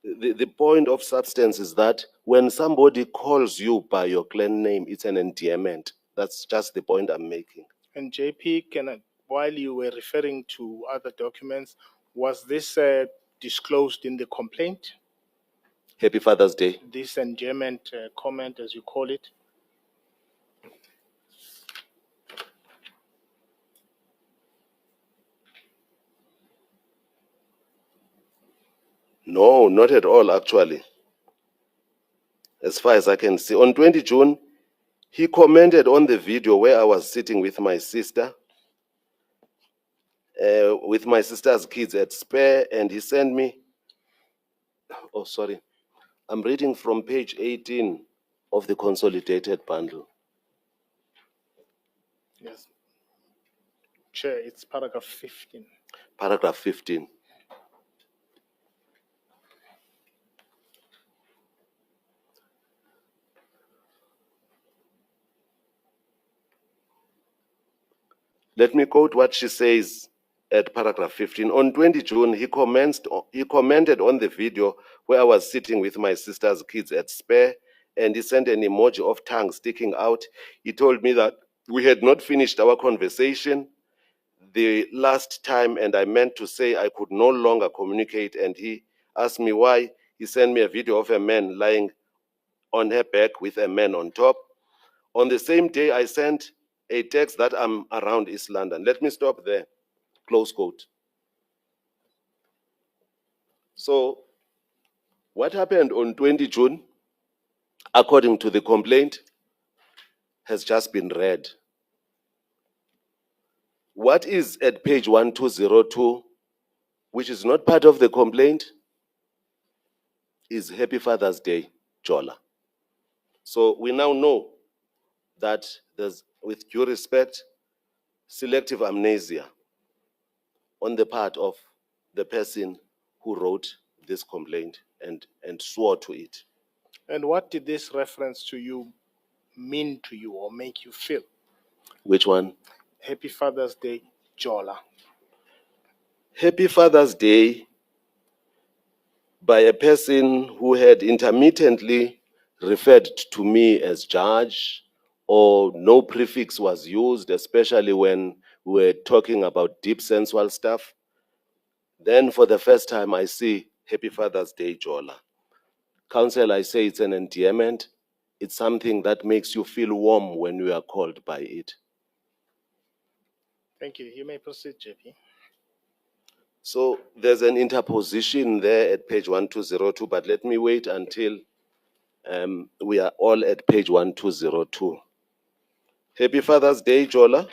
The point of substance is that when somebody calls you by your clan name, it's an endearment. That's just the point I'm making. And JP, while you were referring to other documents, was this disclosed in the complaint? Happy Father's Day. This endearment comment, as you call it? No, not at all, actually. As far as I can see. On 20 June, he commented on the video where I was sitting with my sister, with my sister's kids at Spare, and he sent me, oh, sorry. I'm reading from page 18 of the consolidated bundle. Yes. Chair, it's paragraph 15. Paragraph 15. Let me quote what she says at paragraph 15. On 20 June, he commented on the video where I was sitting with my sister's kids at Spare, and he sent an emoji of tongue sticking out. He told me that we had not finished our conversation the last time, and I meant to say I could no longer communicate, and he asked me why. He sent me a video of a man lying on her back with a man on top. On the same day, I sent a text that I'm around East London. Let me stop there. Close quote. So what happened on 20 June, according to the complaint, has just been read. What is at page 1202, which is not part of the complaint, is Happy Father's Day, Jola. So we now know that there's, with due respect, selective amnesia on the part of the person who wrote this complaint and swore to it. And what did this reference to you mean to you or make you feel? Which one? Happy Father's Day, Jola. Happy Father's Day by a person who had intermittently referred to me as judge, or no prefix was used, especially when we were talking about deep sensual stuff. Then for the first time, I see Happy Father's Day, Jola. Counsel, I say it's an endearment. It's something that makes you feel warm when you are called by it. Thank you. You may proceed, JP. So there's an interposition there at page 1202, but let me wait until we are all at page 1202. Happy Father's Day, Jola.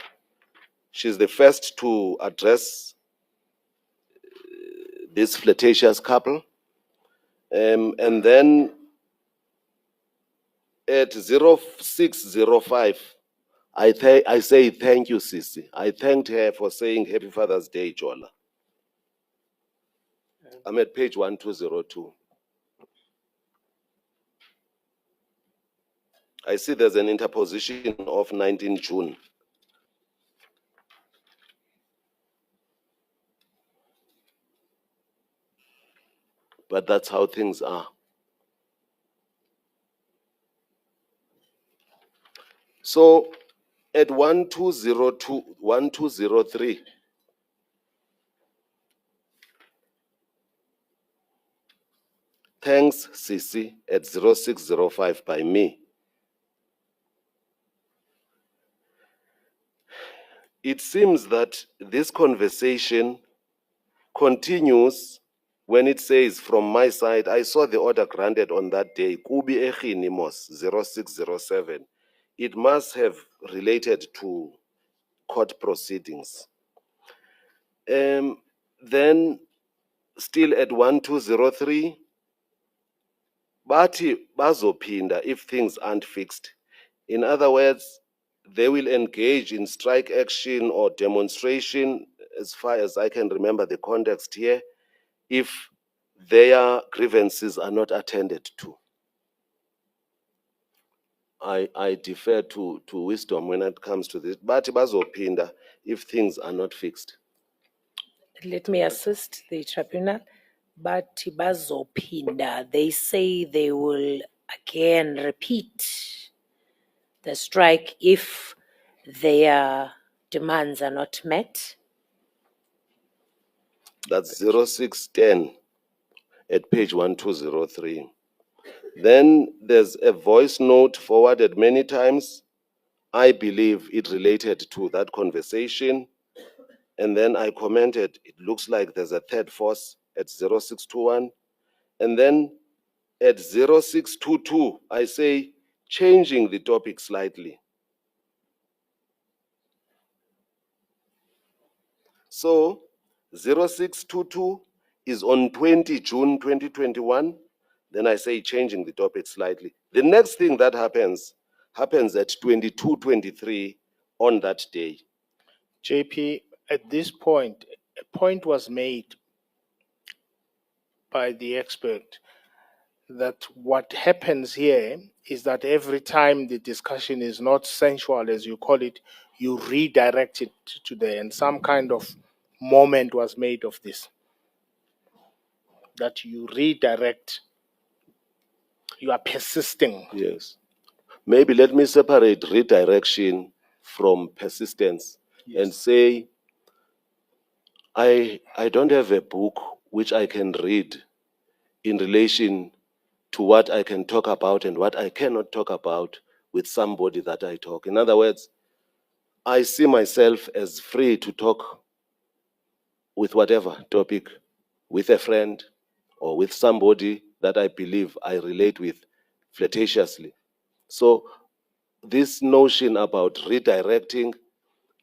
She's the first to address this flirtatious couple. And then at 0605, I say thank you, Sisi. I thanked her for saying Happy Father's Day, Jola. I'm at page 1202. I see there's an interposition of 19 June. But that's how things are. So at 1202, 1203, thanks, Sisi, at 0605 by me. It seems that this conversation continues when it says, from my side, I saw the order granted on that day, Kubi Echinimos 0607. It must have related to court proceedings. Then, still at 1203, Bati bazopinda if things aren't fixed. In other words, they will engage in strike action or demonstration, as far as I can remember the context here, if their grievances are not attended to. I defer to wisdom when it comes to this. Bati bazopinda if things are not fixed. Let me assist the tribunal. But bazopinda, they say they will again repeat the strike if their demands are not met. That's 0610 at page 1203. Then there's a voice note forwarded many times. I believe it related to that conversation. And then I commented, it looks like there's a third force at 0621. And then at 0622, I say, changing the topic slightly. So 0622 is on 20 June 2021. Then I say changing the topic slightly. The next thing that happens at 22:23 on that day. JP, at this point, a point was made by the expert that what happens here is that every time the discussion is not sensual, as you call it, you redirect it to there, and some kind of moment was made of this. That you redirect, you are persisting. Yes. Maybe let me separate redirection from persistence and say, I don't have a book which I can read in relation to what I can talk about and what I cannot talk about with somebody that I talk. In other words, I see myself as free to talk with whatever topic, with a friend or with somebody that I believe I relate with flirtatiously. So this notion about redirecting,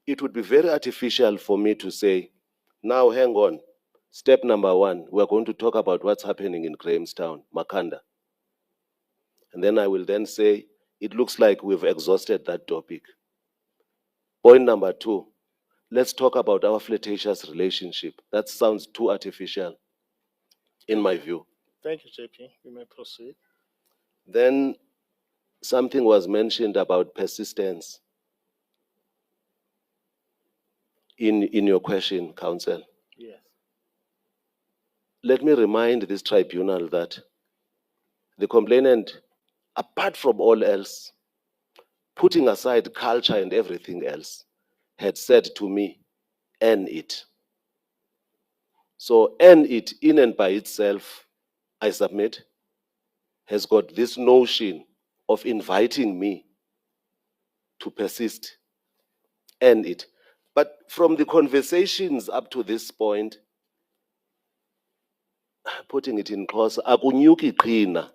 it would be very artificial for me to say, now hang on, step number 1, we're going to talk about what's happening in Grahamstown, Makanda. And then I will then say, it looks like we've exhausted that topic. Point number 2, let's talk about our flirtatious relationship. That sounds too artificial, in my view. Thank you, JP. You may proceed. Then something was mentioned about persistence. in your question, Counsel. Yes. Let me remind this tribunal that the complainant, apart from all else, putting aside culture and everything else, had said to me, earn it. So earn it in and by itself, I submit, has got this notion of inviting me to persist, earn it. But from the conversations up to this point, putting it in Xhosa, akunyuki qhina.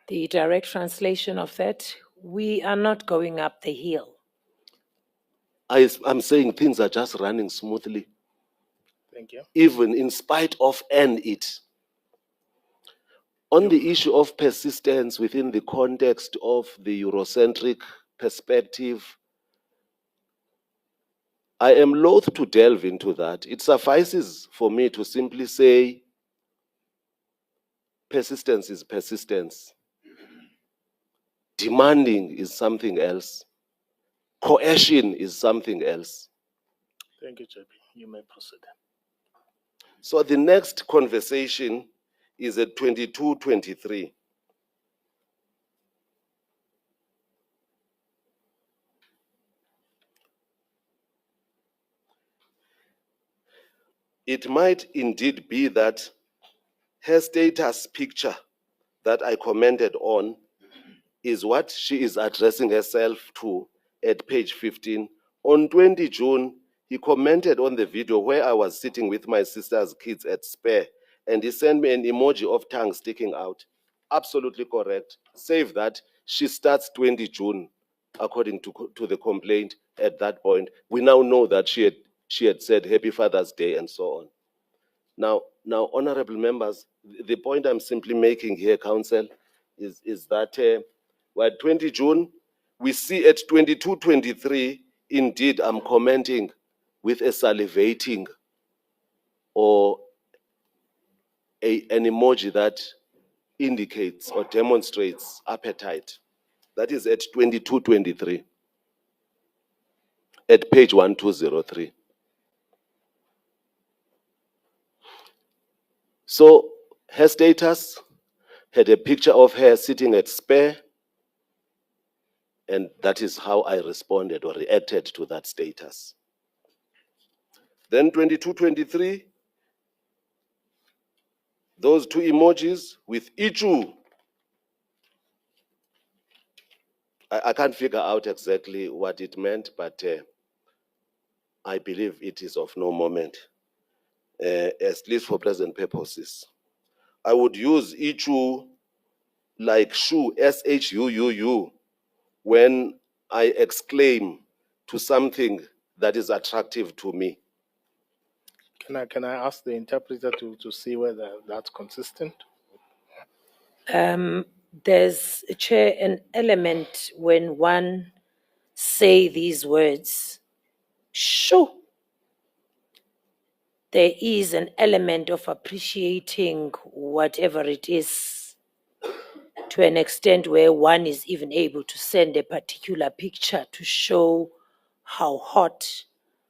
The direct translation of that, we are not going up the hill. I'm saying things are just running smoothly, Thank you. even in spite of earn it. On the issue of persistence within the context of the Eurocentric perspective, I am loath to delve into that. It suffices for me to simply say persistence is persistence. Demanding is something else. Coercion is something else. Thank you, JP. You may proceed. So the next conversation is at 22:23. It might indeed be that her status picture that I commented on is what she is addressing herself to at page 15. On 20 June, he commented on the video where I was sitting with my sister's kids at Spare, and he sent me an emoji of tongue sticking out. Absolutely correct. Save that she starts 20 June, according to the complaint at that point. We now know that she had said Happy Father's Day and so on. Now, honorable members, the point I'm simply making here, Counsel, is that we're at 20 June, we see at 22:23, indeed, I'm commenting with a salivating or an emoji that indicates or demonstrates appetite. That is at 22:23, at page 1203. So her status had a picture of her sitting at Spare, and that is how I responded or reacted to that status. Then 22:23, those two emojis with Ichu. I can't figure out exactly what it meant, but I believe it is of no moment, at least for present purposes. I would use Ichu like shoo, S-H-U-U-U, when I exclaim to something that is attractive to me. Can I ask the interpreter to see whether that's consistent? There's, Chair, an element when one say these words, shoo. There is an element of appreciating whatever it is to an extent where one is even able to send a particular picture to show how hot,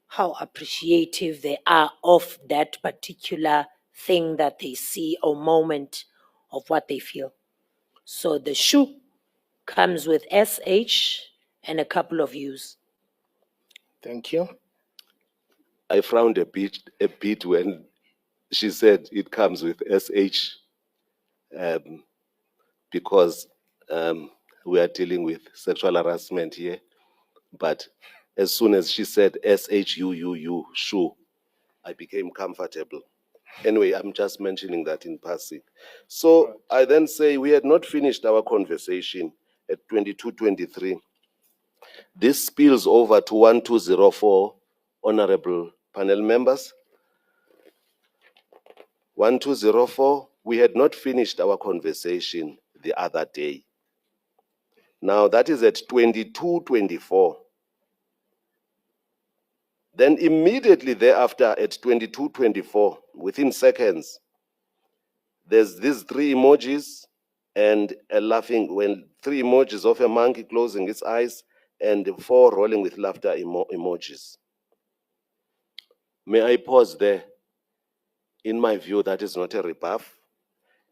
how appreciative they are of that particular thing that they see or moment of what they feel. So the shoo comes with SH and a couple of U's. Thank you. I frowned a bit when she said it comes with SH, because we are dealing with sexual harassment here. But as soon as she said SHUUU, shoo, I became comfortable. Anyway, I'm just mentioning that in passing. So I then say we had not finished our conversation at 22:23. This spills over to 1204, honorable panel members. 1204, we had not finished our conversation the other day. Now that is at 22:24. Then immediately thereafter at 22:24, within seconds, there's these three emojis and a laughing, three emojis of a monkey closing its eyes and four rolling with laughter emojis. May I pause there? In my view, that is not a rebuff.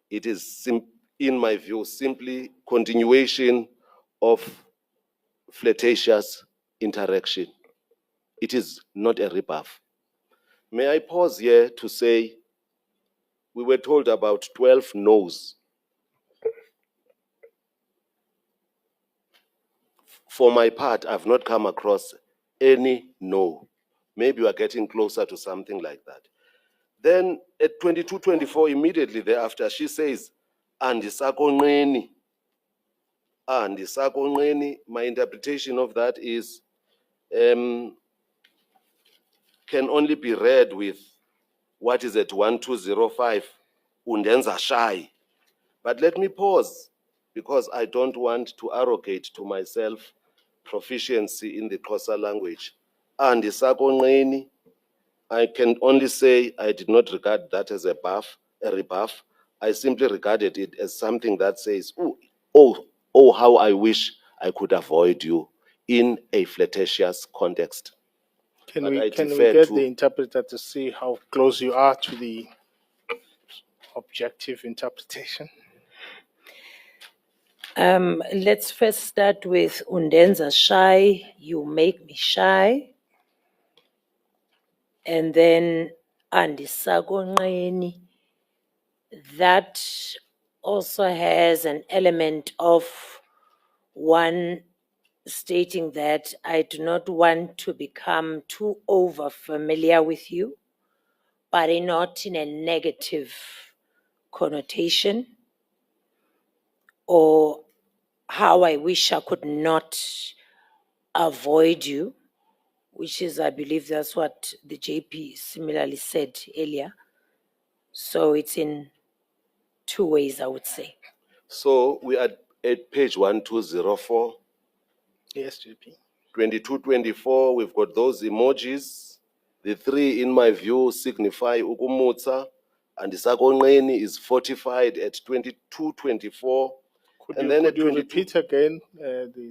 It is, in my view, simply continuation of flirtatious interaction. It is not a rebuff. May I pause here to say, we were told about 12 no's. For my part, I've not come across any no. Maybe we are getting closer to something like that. Then at 22:24, immediately thereafter, she says, andisakonqeni. Andisakonqeni. My interpretation of that is, can only be read with what is at 1205, undenza shy. But let me pause, because I don't want to arrogate to myself proficiency in the Xhosa language. Andisakonqeni. I can only say I did not regard that as a rebuff. I simply regarded it as something that says, oh, how I wish I could avoid you in a flirtatious context. Can But I we defer get to- the interpreter to see how close you are to the objective interpretation? Let's first start with undenza shy, you make me shy. And then andisakonqeni, that also has an element of one stating that I do not want to become too over familiar with you, but not in a negative connotation, or how I wish I could not avoid you, which is, I believe that's what the JP similarly said earlier. So it's in two ways, I would say. So we are at page 1204, Yes, GP. 22:24, we've got those emojis. The three, in my view, signify ukumutsa, and isakonqeni is fortified at 22:24. Could And you, then could at you 22 repeat again?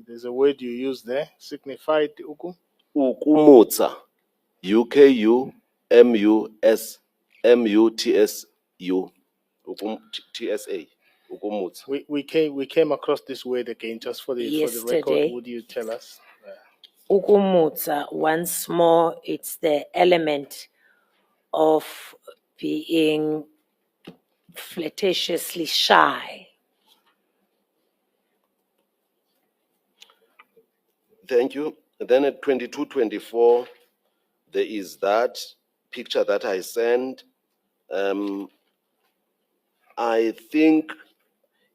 There's a word you use there, signified uku. Ukumutsa, UKUMUSMUTSU, TSA, ukumutsa. We came across this word again just for the record. Yesterday. Would you tell us? Ukumutsa, once more, it's the element of being flirtatiously shy. Thank you. And then at 22:24, there is that picture that I sent. I think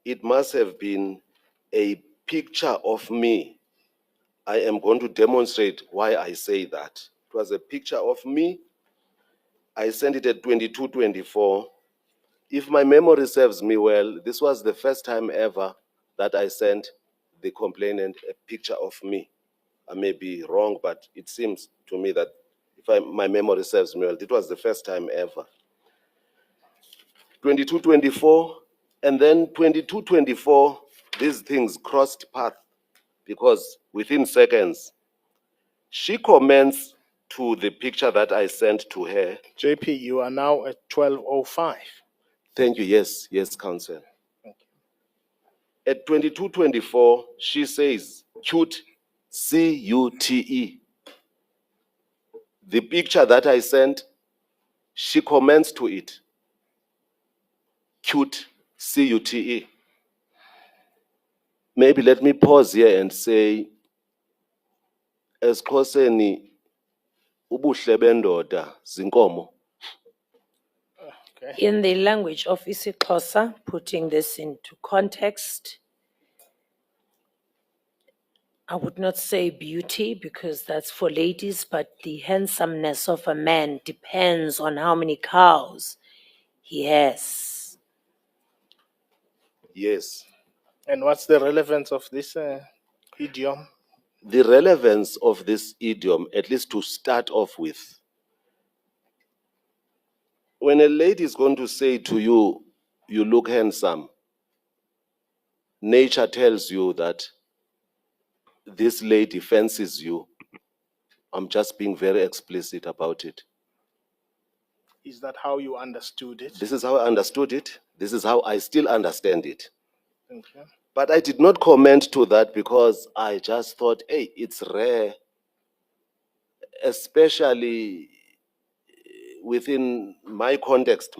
it must have been a picture of me. I am going to demonstrate why I say that. It was a picture of me. I sent it at 22:24. If my memory serves me well, this was the first time ever that I sent the complainant a picture of me. I may be wrong, but it seems to me that my memory serves me well, it was the first time ever. 22:24, and then 22:24, these things crossed path, because within seconds, she comments to the picture that I sent to her. JP, you are now at 12:05. Thank you. Yes, Counsel. At 22:24, she says, cute, CUTE. The picture that I sent, she comments to it, cute, CUTE. Maybe let me pause here and say, esiXhoseni, ubuhle bendoda zinkomo. In the language of isiXhosa, putting this into context, I would not say beauty because that's for ladies, but the handsomeness of a man depends on how many cows he has. Yes. And what's the relevance of this idiom? The relevance of this idiom, at least to start off with, when a lady is going to say to you, you look handsome, nature tells you that this lady fancies you. I'm just being very explicit about it. Is that how you understood it? This is how I understood it. This is how I still understand it. Thank you. But I did not comment to that because I just thought, hey, it's rare, especially within my context,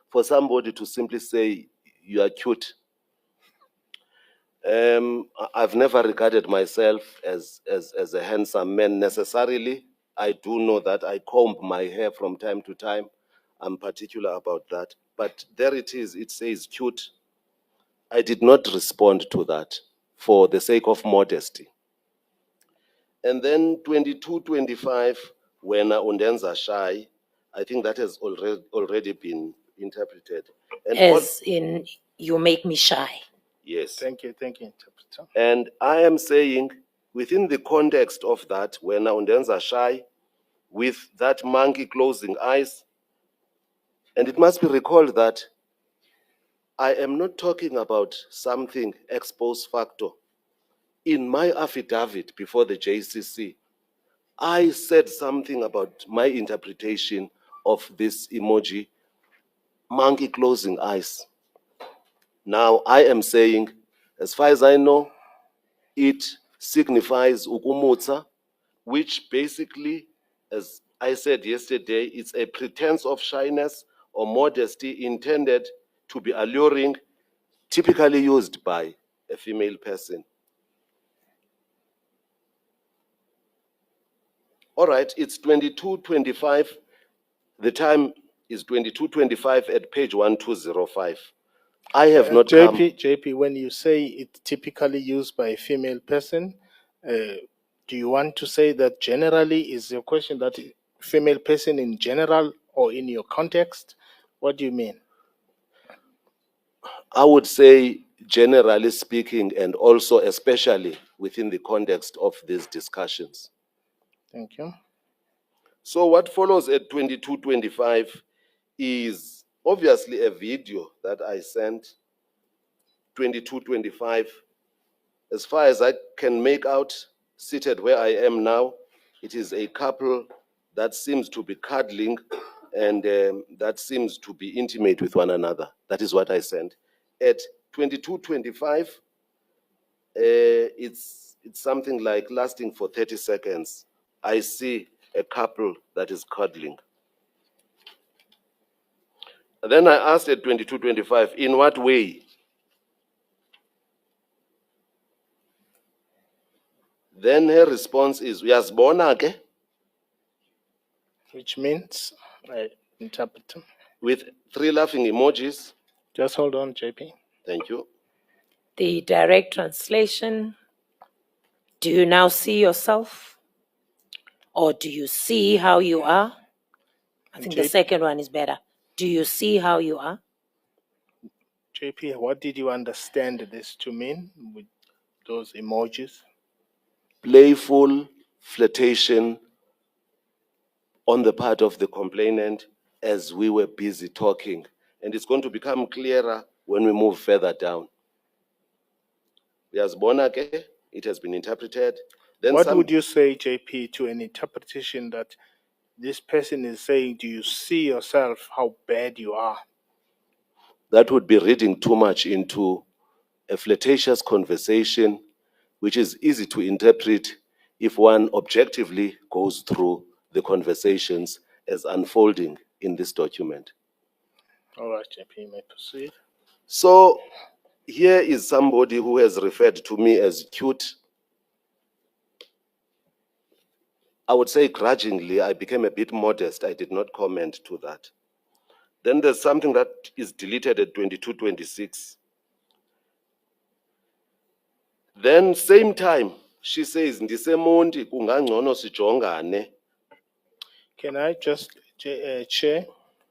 for somebody to simply say, you are cute. I've never regarded myself as a handsome man necessarily. I do know that I comb my hair from time to time. I'm particular about that. But there it is, it says cute. I did not respond to that for the sake of modesty. And then 2225, when undenza shy, I think that has already been interpreted. And all- As in, you make me shy. yes. Thank you, interpreter. And I am saying, within the context of that, when undenza shy, with that monkey closing eyes, and it must be recalled that I am not talking about something ex post facto. In my affidavit before the JCC, I said something about my interpretation of this emoji, monkey closing eyes. Now I am saying, as far as I know, it signifies ukumutsa, which basically, as I said yesterday, it's a pretense of shyness or modesty intended to be alluring, typically used by a female person. All right, it's 22:25. The time is 22:25 at page 1205. I have not come. JP, when you say it's typically used by a female person, do you want to say that generally is your question that female person in general or in your context? What do you mean? I would say, generally speaking, and also especially within the context of these discussions. Thank you. So what follows at 22:25 is obviously a video that I sent, 22:25. As far as I can make out, seated where I am now, it is a couple that seems to be cuddling and that seems to be intimate with one another. That is what I sent. At 22:25, it's something like lasting for 30 seconds. I see a couple that is cuddling. And then I asked at 22:25, in what way? Then her response is, uyazibona ke? Which means, interpreter. With 3 laughing emojis. Just hold on, JP. Thank you. The direct translation, do you now see yourself? Or do you see how you are? I think the JP. second one is better. Do you see how you are? JP, what did you understand this to mean with those emojis? Playful flirtation on the part of the complainant as we were busy talking. And it's going to become clearer when we move further down. Uyazibona ke? It has been interpreted. Then What would you say, JP, to an interpretation that this person is saying, do you see yourself how bad you are? that would be reading too much into a flirtatious conversation, which is easy to interpret if one objectively goes through the conversations as unfolding in this document. All right, JP, you may proceed. So here is somebody who has referred to me as cute. I would say grudgingly, I became a bit modest. I did not comment to that. Then there's something that is deleted at 22:26. Then same time, she says, ndisemonti kungangcono sijongane. Can I just, Chair,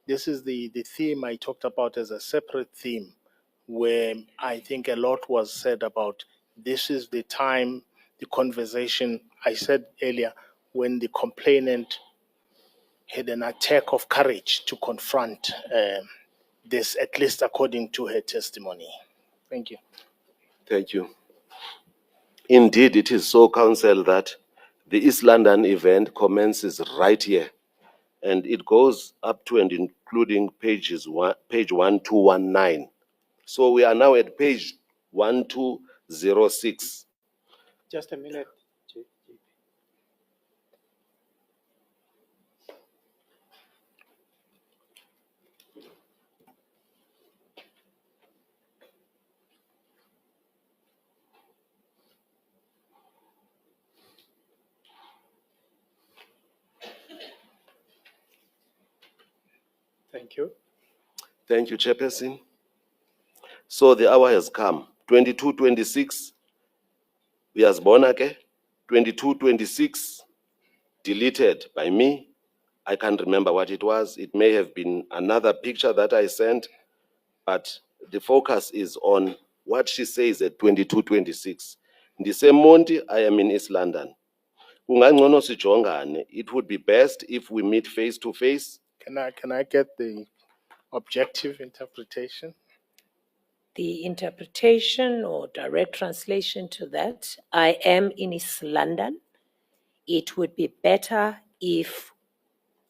this is the theme I talked about as a separate theme, where I think a lot was said about this is the time, the conversation I said earlier, when the complainant had an attack of courage to confront this, at least according to her testimony. Thank you. Thank you. Indeed, it is so, Counsel, that the East London event commences right here. and it goes up to and including page 1219. So we are now at page 1206. Just a minute. Thank you. Thank you, Chairperson. So the hour has come. 2226, uyazibona ke? 2226, deleted by me. I can't remember what it was. It may have been another picture that I sent, but the focus is on what she says at 2226. Ndise Monti, I am in East London. Kungangcono sijongane. It would be best if we meet face to face. Can I get the objective interpretation? The interpretation or direct translation to that, I am in East London. It would be better if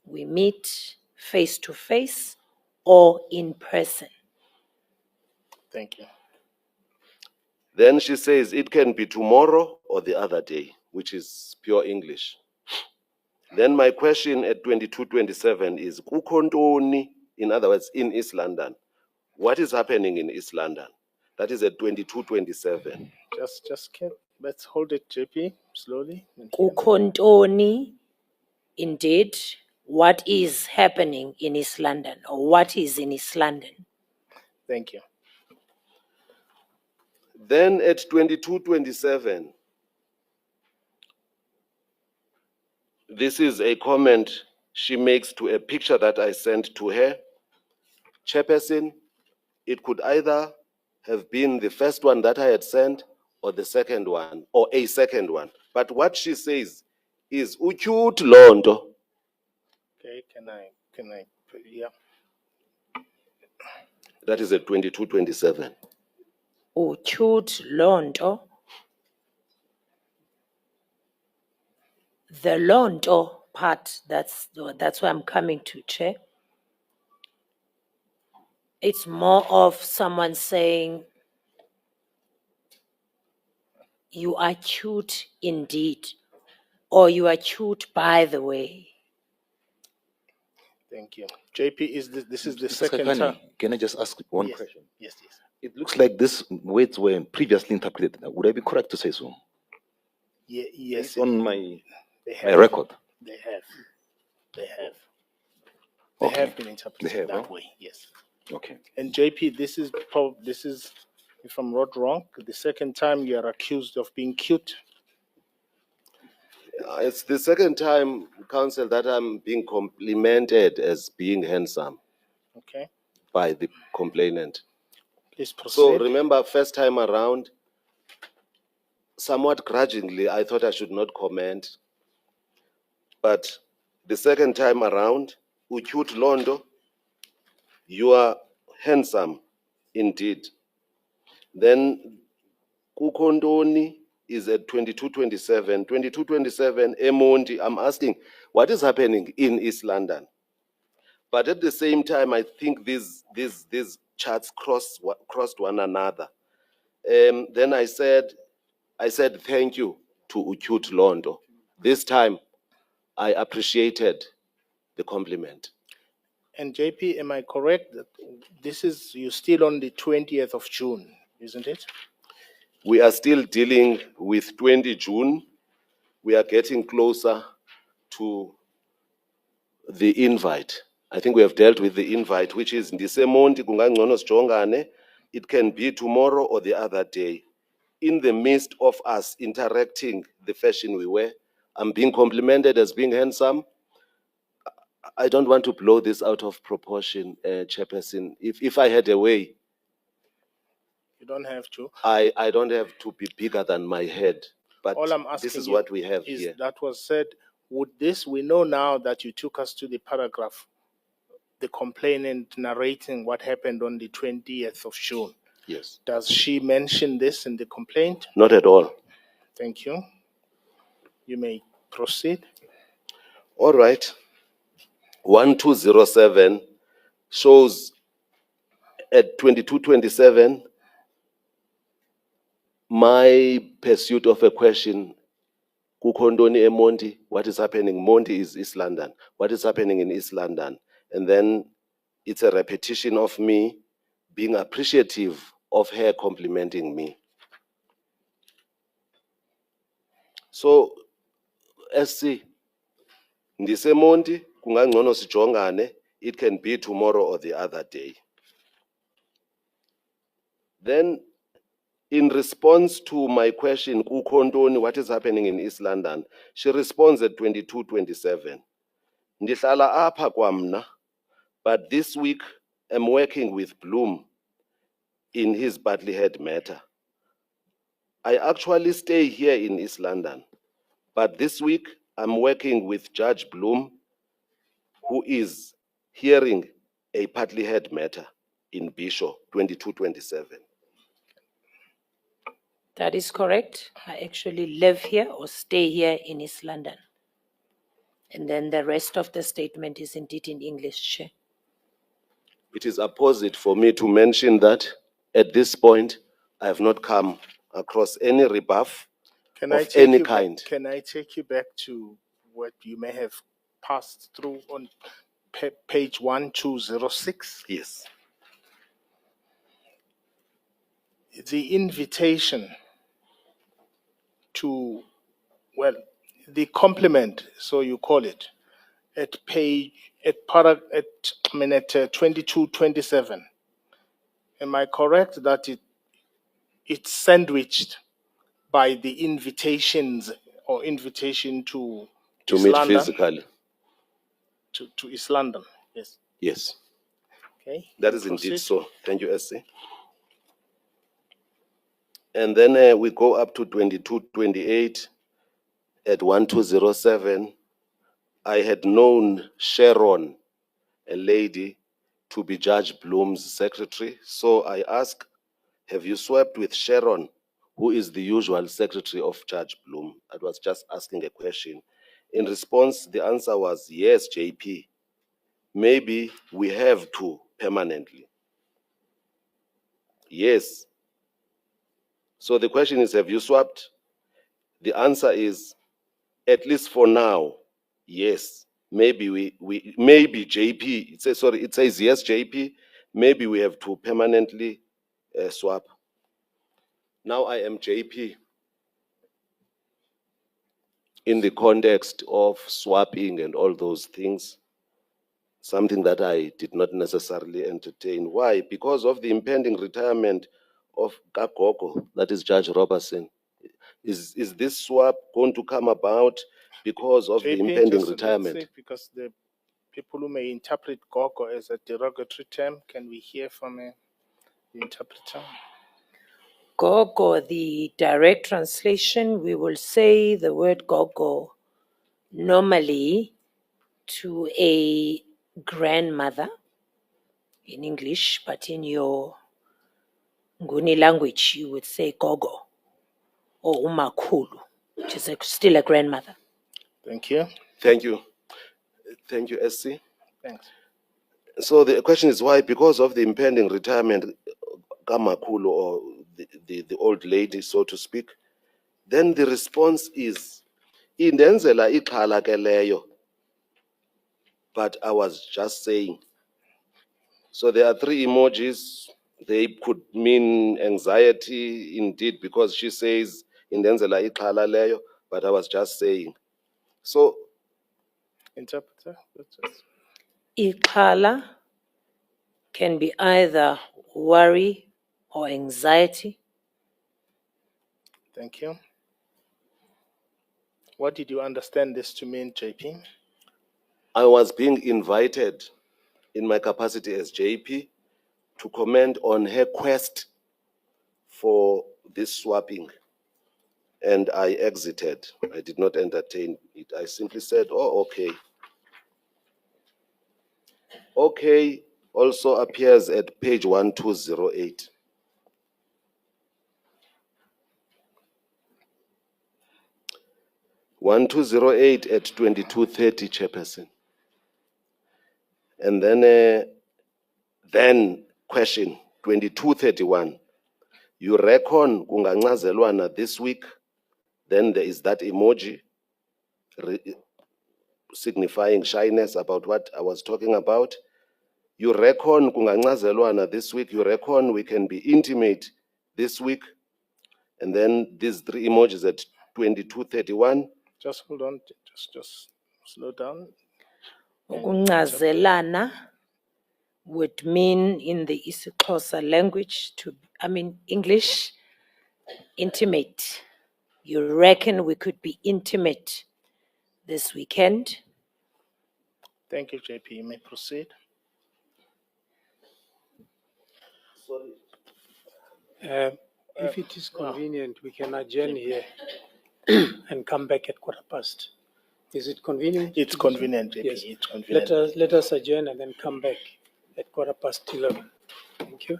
we meet face to face or in person. Thank you. Then she says it can be tomorrow or the other day, which is pure English. Then my question at 2227 is, kukho ntoni, in other words, in East London. What is happening in East London? That is at 2227. Let's hold it, JP, slowly. Kukho ntoni, indeed, what is happening in East London or what is in East London. Thank you. Then at 2227, this is a comment she makes to a picture that I sent to her. Chairperson, it could either have been the first one that I had sent or the second one, or a second one. But what she says is, ukyut londo. Okay, can I, yeah. That is at 2227. Utyhut lonto. The lonto part, that's where I'm coming to, Chair. It's more of someone saying, you are cute indeed, or you are cute by the way. Thank you. JP, this is the Mr. second Sakani, time? can I just ask one Yes. question? Yes. It looks like these words were previously interpreted. Would I be correct to say so? Yes. Based on my They my have. record. They have. They Okay. have been interpreted They have, that huh? way, yes. Okay. And JP, this is, if I'm not wrong, the second time you are accused of being cute. It's the second time, Council, that I'm being complimented as being handsome Okay, by the complainant. please proceed. So remember, first time around, somewhat grudgingly, I thought I should not comment. But the second time around, ukyut londo, you are handsome indeed. Then kukho ntoni is at 2227. 2227, eMonti, I'm asking, what is happening in East London? But at the same time, I think these charts crossed one another. Then I said thank you to ukyut londo. This time, I appreciated the compliment. And JP, am I correct that you're still on the 20th of June, isn't it? We are still dealing with 20 June. We are getting closer to the invite. I think we have dealt with the invite, which is ndise Monti kungangcono sijongane. It can be tomorrow or the other day. In the midst of us interacting the fashion we wear, I'm being complimented as being handsome. I don't want to blow this out of proportion, Chairperson. If I had a way, You don't have to. I don't have to be bigger than my head. But All I'm asking this is you what we have is here. that was said, we know now that you took us to the paragraph, the complainant narrating what happened on the 20th of June. Yes. Does she mention this in the complaint? Not at all. Thank you. You may proceed. All right. 1207 shows at 2227 my pursuit of a question. Kukondoni e Monti, what is happening? Monti is East London. What is happening in East London? And then it's a repetition of me being appreciative of her complimenting me. So, SC, ndise Monti, kungangcono sijongane, it can be tomorrow or the other day. Then, in response to my question, Kukondoni, what is happening in East London? She responds at 2227. Ndihlala apha kwamna, but this week I'm working with Bloom in his Bartley Head matter. I actually stay here in East London, but this week I'm working with Judge Bloom, who is hearing a Bartley Head matter in Bishop 2227. That is correct. I actually live here or stay here in East London. And then the rest of the statement is indeed in English, Chair. It is apposite for me to mention that at this point, I have not come across any rebuff Can I of take any you back- kind. Can I take you back to what you may have passed through on page 1206? Yes. The invitation to, well, the compliment, so you call it, at 2227. Am I correct that it's sandwiched by the invitations or invitation to To East meet London? physically. To East London, yes. Yes, Okay. that you is indeed proceed. so. Thank you, SC. And then we go up to 2228 at 1207. I had known Sharon, a lady, to be Judge Bloom's secretary. So I asked, have you swept with Sharon, who is the usual secretary of Judge Bloom? I was just asking a question. In response, the answer was, yes, JP. Maybe we have to permanently. Yes. So the question is, have you swapped? The answer is, at least for now, yes. Maybe maybe JP, it says yes, JP. Maybe we have to permanently swap. Now I am JP in the context of swapping and all those things, something that I did not necessarily entertain. Why? Because of the impending retirement of Kakoko, that is Judge Robertson. Is this swap going to come about because of the JP, impending just let's retirement? say, because the people who may interpret Gogo as a derogatory term, can we hear from the interpreter? Gogo, the direct translation, we will say the word gogo normally to a grandmother in English, but in your Nguni language, you would say gogo or umakhulu, which is still a grandmother. Thank you. Thank you. Thank you, SC. Thanks. So the question is why? Because of the impending retirement, Kamakulu, or the old lady, so to speak. Then the response is, indenzela ixhala ke leyo. But I was just saying. So there are three emojis. They could mean anxiety, indeed, because she says, indenzela ixhala leyo, but I was just saying. So Interpreter? Ixhala can be either worry or anxiety. Thank you. What did you understand this to mean, JP? I was being invited in my capacity as JP to comment on her quest for this swapping. And I exited. I did not entertain it. I simply said, oh, okay. Okay also appears at page 1208. (1208) at 2230, Chairperson. And then question 2231. You reckon kungancazelwana this week? Then there is that emoji signifying shyness about what I was talking about. You reckon kungancazelwana this week? You reckon we can be intimate this week? And then these three emojis at 2231. Just hold on, just slow down. Ukuncazelana would mean in the isiXhosa language English, intimate. You reckon we could be intimate this weekend? Thank you, JP. You may proceed. If it is convenient, we can adjourn here and come back at 15:15. Is it convenient? It's convenient, JP. Yes. It's convenient. Let us adjourn and then come back at 11:15. Thank you.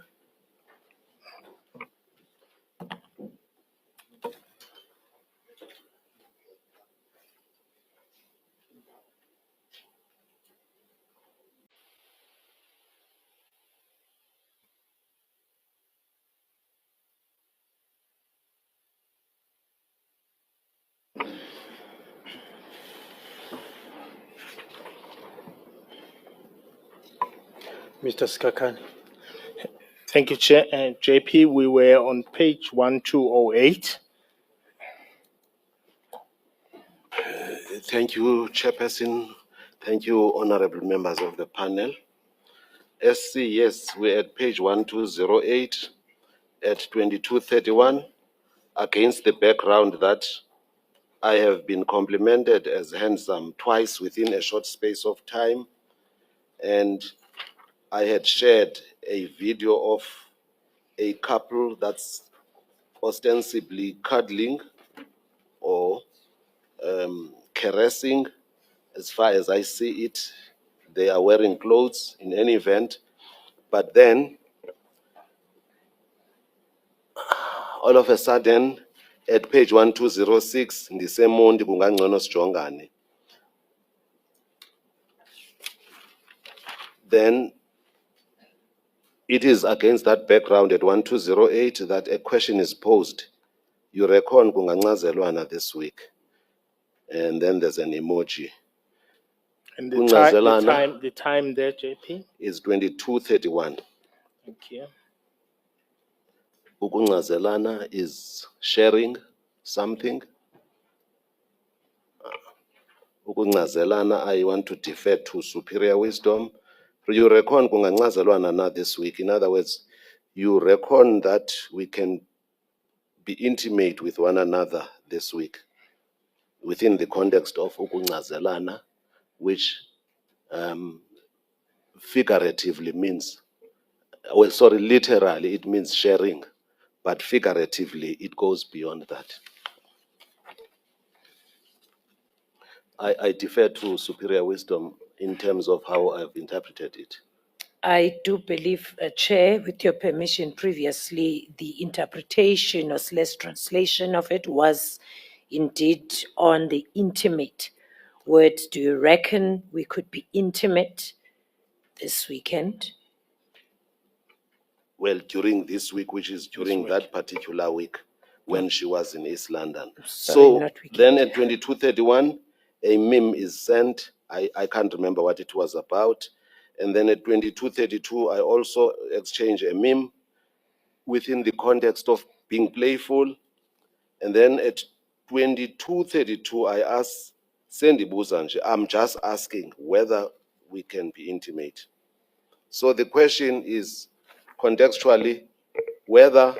Mr. Skakani. Thank you, Chair. JP, we were on page 1208. Thank you, Chairperson. Thank you, honorable members of the panel. SC, yes, we're at page 1208 at 2231, against the background that I have been complimented as handsome twice within a short space of time, and I had shared a video of a couple that's ostensibly cuddling or caressing. As far as I see it, they are wearing clothes in any event. But then, all of a sudden, at page 1206, ndisemondi kungangcono sijongane. Then, it is against that background at 1208 that a question is posed. You reckon kungancazelwana this week? And then there's an emoji. And Kuncazelana the time there, JP? is 2231. Thank you. Ukuncazelana is sharing something. Ukuncazelana, I want to defer to superior wisdom. You reckon kungancazelwana na this week. In other words, you reckon that we can be intimate with one another this week within the context of ukuncazelana, which figuratively means, literally it means sharing, but figuratively it goes beyond that. I defer to superior wisdom in terms of how I've interpreted it. I do believe, Chair, with your permission, previously, the interpretation or / translation of it was indeed on the intimate word. Do you reckon we could be intimate this weekend? Well, during this week, which is during that particular week when she was in East London. Sorry, not weekend. Then at 2231, a meme is sent. I can't remember what it was about. And then at 2232, I also exchange a meme within the context of being playful. And then at 2232, I asked Sandy Buzanje, I'm just asking whether we can be intimate. So the question is contextually whether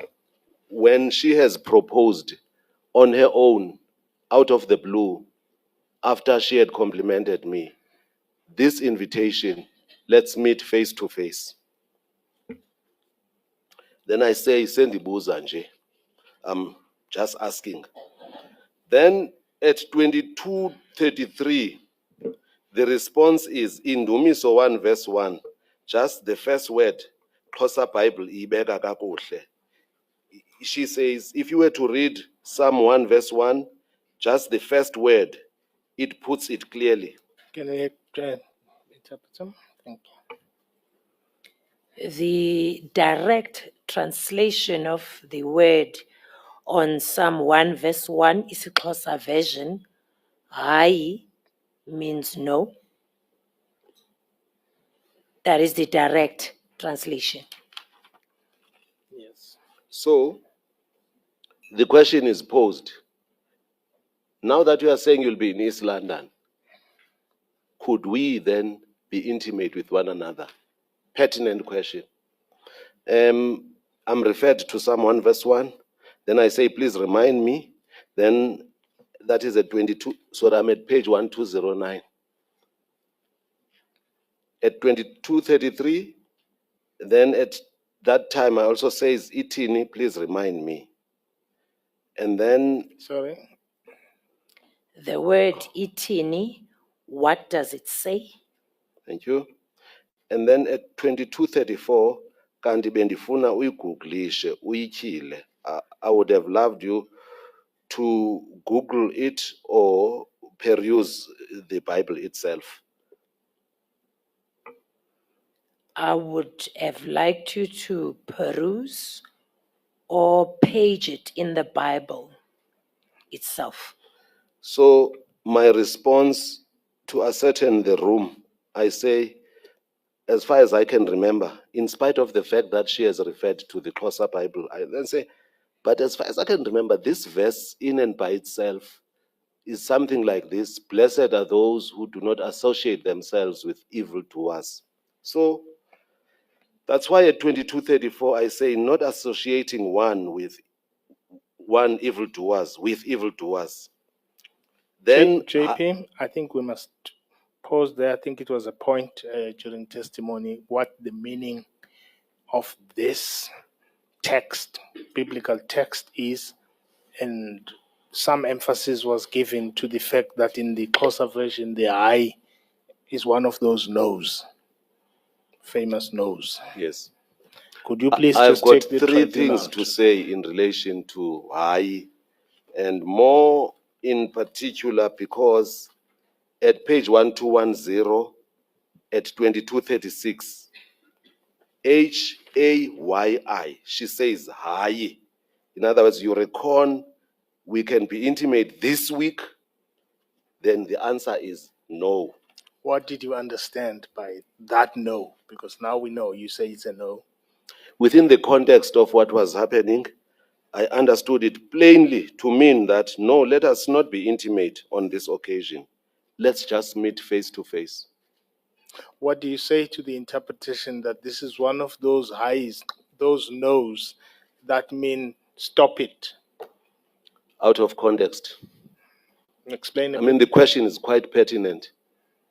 when she has proposed on her own, out of the blue, after she had complimented me, this invitation, let's meet face to face. Then I say, Sandy Buzanje, I'm just asking. Then at 2233, the response is in Ndumiso 1 verse 1, just the first word, Xhosa Bible, ibeka kakuhle. She says, if you were to read Psalm 1 verse 1, just the first word, it puts it clearly. Can I interpret some? Thank The direct translation of the word on Psalm 1 verse 1 is a Xhosa version. Hayi means no. That is the direct translation. Yes. So the question is posed. Now that you are saying you'll be in East London, could we then be intimate with one another? Pertinent question. I'm referred to Psalm 1 verse 1. Then I say, please remind me. Then that is at 22. So I'm at page 1209. At 2233, then at that time I also says, Itini, please remind me. And then Sorry. The word itini, what does it say? thank you. And then at 2234, kanti bendifuna uyiguglishe, uyityhile. I would have loved you to Google it or peruse the Bible itself. I would have liked you to peruse or page it in the Bible itself. So my response to ascertain the room, I say, as far as I can remember, in spite of the fact that she has referred to the Xhosa Bible, I then say, but as far as I can remember, this verse in and by itself is something like this: blessed are those who do not associate themselves with evildoers. So that's why at 2234 I say, not associating one with one evildoers with evildoers. Then JP, I think we must pause there. I think it was a point during testimony what the meaning of this text, biblical text, is, and some emphasis was given to the fact that in the Xhosa version, the I is one of those no's, famous no's. yes, Could you please I've just got take the three tribunal? things to say in relation to Hayi, and more in particular because at page 1210, at 2236, Hayi, she says Hayi. In other words, you reckon we can be intimate this week? Then the answer is no. What did you understand by that no? Because now we know you say it's a no. Within the context of what was happening, I understood it plainly to mean that no, let us not be intimate on this occasion. Let's just meet face to face. What do you say to the interpretation that this is one of those highs, those no's that mean stop it? Out of context. Explain I a mean, bit. the question is quite pertinent.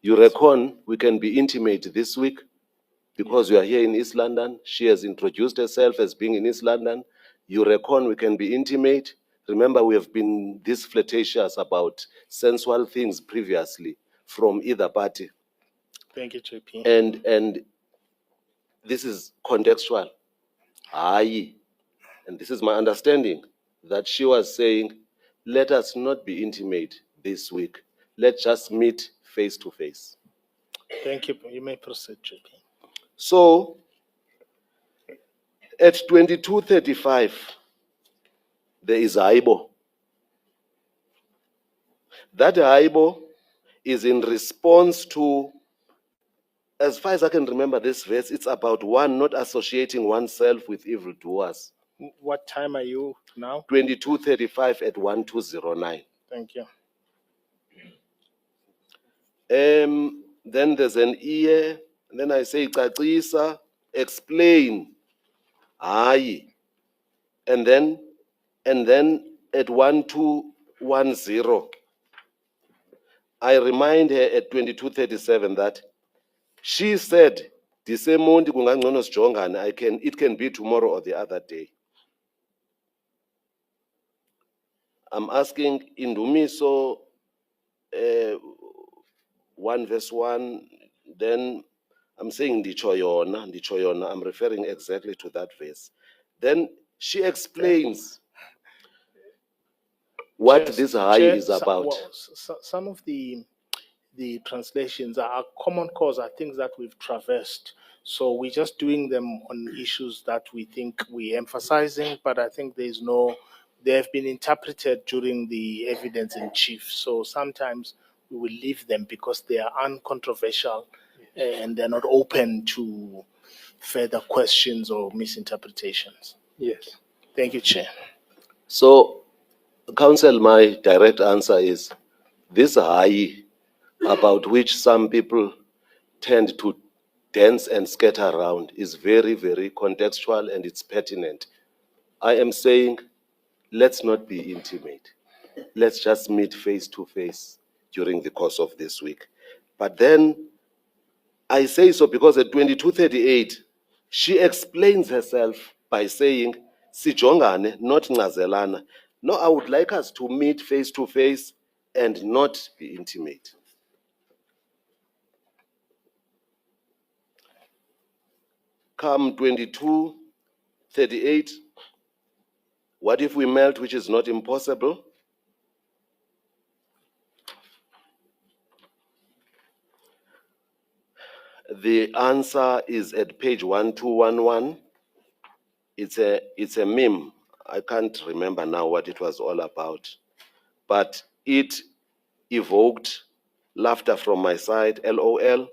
You reckon we can be intimate this week because you are here in East London? She has introduced herself as being in East London. You reckon we can be intimate? Remember, we have been this flirtatious about sensual things previously from either party. Thank you, JP. And this is contextual. Aye. And this is my understanding that she was saying, let us not be intimate this week. Let's just meet face to face. Thank you. You may proceed, JP. So at 2235, there is Haibo. That Haibo is in response to, as far as I can remember this verse, it's about one not associating oneself with evildoers. What time are you now? 2235 at 1209. Thank you. Then there's an ear, and then I say cacisa, explain, hayi. And then at 1210, I remind her at 2237 that she said, Disemundi kungangcono sijongane, it can be tomorrow or the other day. I'm asking Indumiso 1 verse 1, then I'm saying nditsho yona, I'm referring exactly to that verse. Then she explains what Chair- this high Chair, is about. some of the the translations are common cause, are things that we've traversed. So we're just doing them on issues that we think we're emphasizing, but I think they have been interpreted during the evidence in chief. So sometimes we will leave them because they are uncontroversial and they're not open to further questions or misinterpretations. Yes. Thank you, Chair. So, Council, my direct answer is this high about which some people tend to dance and scatter around is very, very contextual and it's pertinent. I am saying, let's not be intimate. Let's just meet face to face during the course of this week. But then I say so because at 22:38, she explains herself by saying, Sijongane, not Ngazelana. No, I would like us to meet face to face and not be intimate. Come 22:38, what if we melt, which is not impossible? The answer is at page 1211. It's a meme. I can't remember now what it was all about, but it evoked laughter from my side, LOL.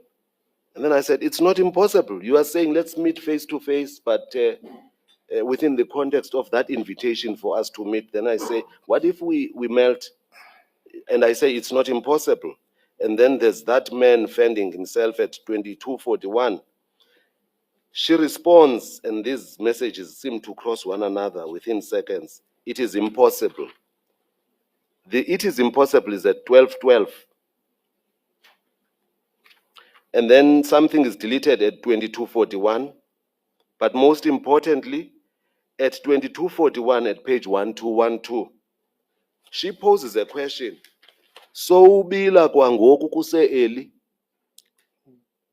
And then I said, it's not impossible. You are saying let's meet face to face, but within the context of that invitation for us to meet, then I say, what if we melt? And I say, it's not impossible. And then there's that man fending himself at 22:41. She responds, and these messages seem to cross one another within seconds. It is impossible. The it is impossible is at 12:12. And then something is deleted at 22:41. But most importantly, at 22:41 at page 1212, she poses a question. So ubila kwangoku kuse-early.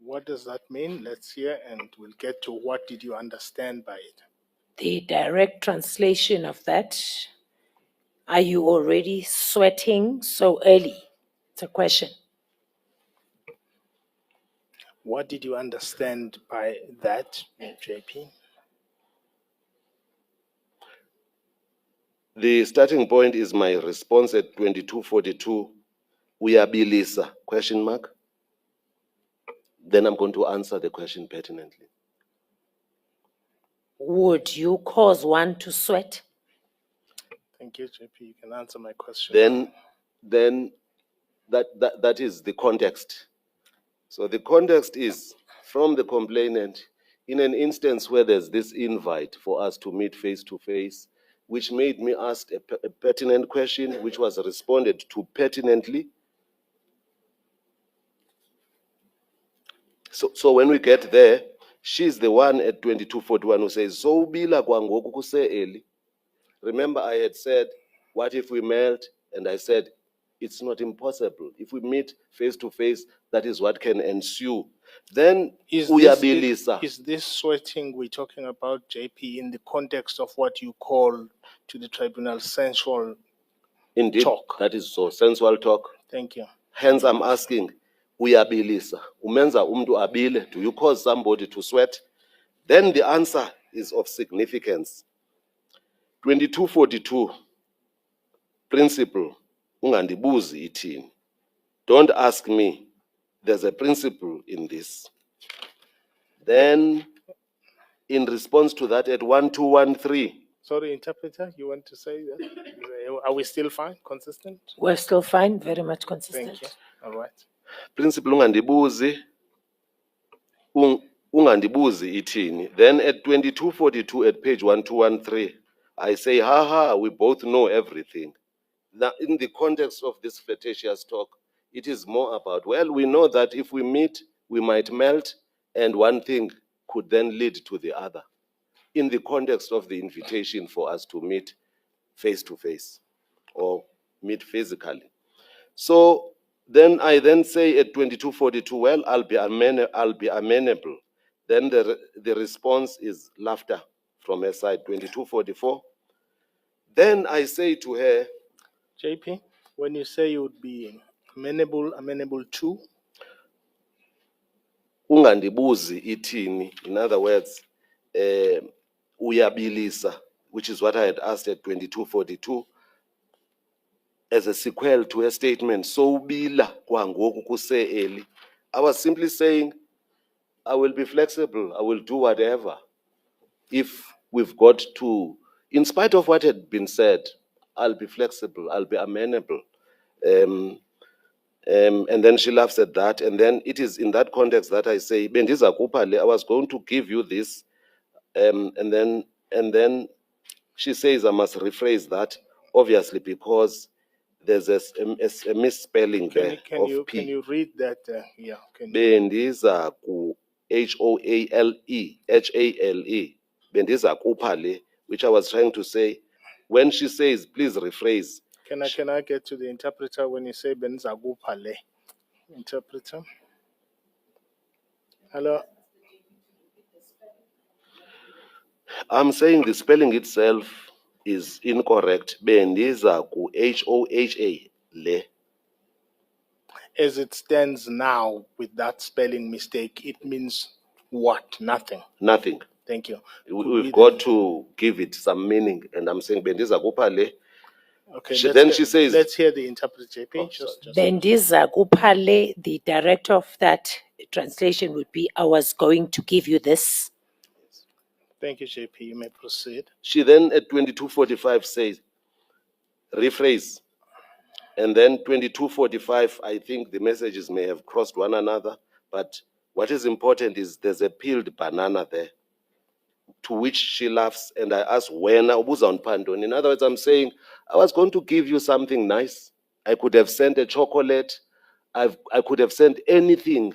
What does that mean? Let's hear, and we'll get to what did you understand by it. The direct translation of that, are you already sweating so early? It's a question. What did you understand by that, JP? The starting point is my response at 22:42. Uyabilisa, question mark. Then I'm going to answer the question pertinently. Would you cause one to sweat? Thank you, JP. You can answer my question. Then that is the context. So the context is from the complainant in an instance where there's this invite for us to meet face to face, which made me ask a pertinent question, which was responded to pertinently. So when we get there, she's the one at 22:41 who says, "So ubila kwangoku kuse-early." Remember, I had said, what if we melt? And I said, it's not impossible. If we meet face to face, that is what can ensue. Then uyabilisa. Is this sweating we're talking about, JP, in the context of what you call to the tribunal sensual Indeed, talk? that is so sensual talk. Thank you. Hence, I'm asking, uyabilisa, umenza umntu abile, do you cause somebody to sweat? Then the answer is of significance. 22:42, principle, ungandibuzi ithini. Don't ask me, there's a principle in this. Then, in response to that, at 1213, Sorry, interpreter, you want to say that? Are we still fine, consistent? We're still fine, very much consistent. Thank you. All right. principle ungandibuzi ithini. Then at 22:42 at page 1213, I say, we both know everything. Now, in the context of this flirtatious talk, it is more about, well, we know that if we meet, we might melt, and one thing could then lead to the other. In the context of the invitation for us to meet face to face or meet physically. So then I then say at 22:42, well, I'll be amenable. Then the response is laughter from her side, 22:44. Then I say to her, JP, when you say you would be Amenable to, Ungandibuzi ithini, in other words, uyabilisa, which is what I had asked at 2242, as a sequel to a statement, so bila kwangoku kuse eli. I was simply saying, I will be flexible, I will do whatever. If we've got to, in spite of what had been said, I'll be flexible, I'll be amenable. And then she laughs at that. And then it is in that context that I say, Bendiza kupha le, I was going to give you this. And then she says, I must rephrase that, obviously, because there's a misspelling there can of you P. read that? Yeah, can you? Bendiza ku Hale. Bendiza kupha le, which I was trying to say. When she says, please rephrase, Can I get to the interpreter when you say Benzagupale? Interpreter. Hello. I'm saying the spelling itself is incorrect. Bendiza ku Hoha le. As it stands now with that spelling mistake, it means what? Nothing. Nothing. Thank you. We've got to give it some meaning. And I'm saying Bendiza kupha le. Okay. She says, let's hear the interpreter. Oh, Just Bendiza Kupale, the director of that translation would be, I was going to give you this. thank you, JP. You may proceed. she then at 2245 says, rephrase. And then 2245, I think the messages may have crossed one another. But what is important is there's a peeled banana there. To which she laughs, and I ask, wena ubuza undiphandoni? In other words, I'm saying, I was going to give you something nice. I could have sent a chocolate. I could have sent anything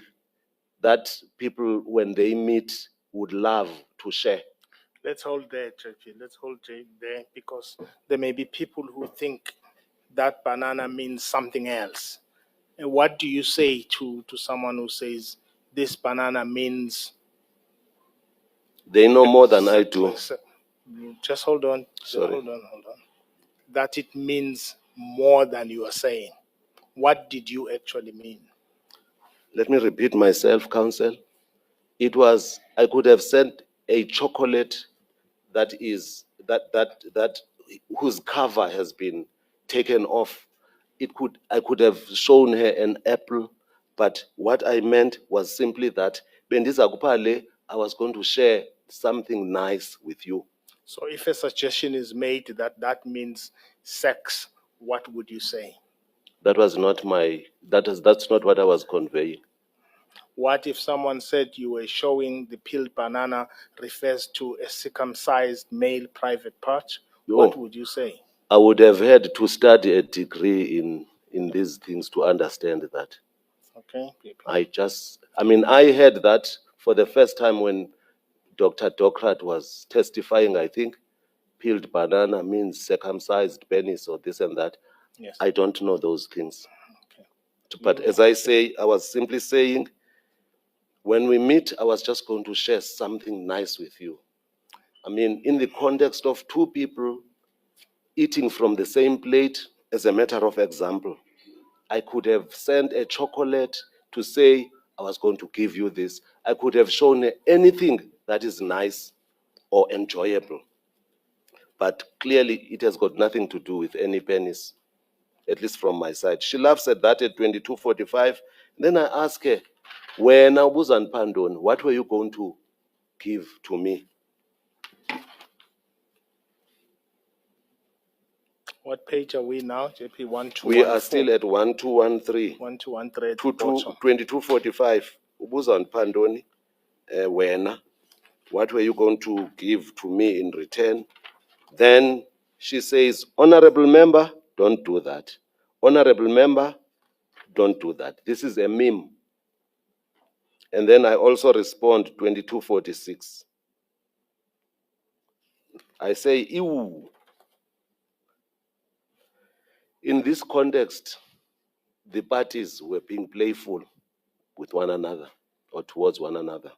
that people, when they meet, would love to share. Let's hold there, JP. Let's hold there because there may be people who think that banana means something else. And what do you say to someone who says this banana means? They know more than I do. Just hold on. Sorry. Hold on. That it means more than you are saying. What did you actually mean? Let me repeat myself, counsel. It was, I could have sent a chocolate that whose cover has been taken off. I could have shown her an apple, but what I meant was simply that Bendiza kupha le, I was going to share something nice with you. So if a suggestion is made that means sex, what would you say? That's not what I was conveying. What if someone said you were showing the peeled banana refers to a circumcised male private part? What would you say? I would have had to study a degree in these things to understand that. Okay. I heard that for the first time when Dr. Docrat was testifying, I think. Peeled banana means circumcised penis or this and that. Yes. I don't know those things. Okay. But as I say, I was simply saying, when we meet, I was just going to share something nice with you. I mean, in the context of two people eating from the same plate, as a matter of example, I could have sent a chocolate to say, I was going to give you this. I could have shown anything that is nice or enjoyable. But clearly, it has got nothing to do with any penis, at least from my side. She laughs at that at 2245. Then I ask her, wena ubuza ndiphandoni, what were you going to give to me? What page are we now? JP 1214. We are still at 1213. 1213 at the bottom. 2245. Ubuza ndiphandoni, wena, what were you going to give to me in return? Then she says, honorable member, don't do that. Honorable member, don't do that. This is a meme. And then I also respond 2246. I say, ew. In this context, the parties were being playful with one another or towards one another.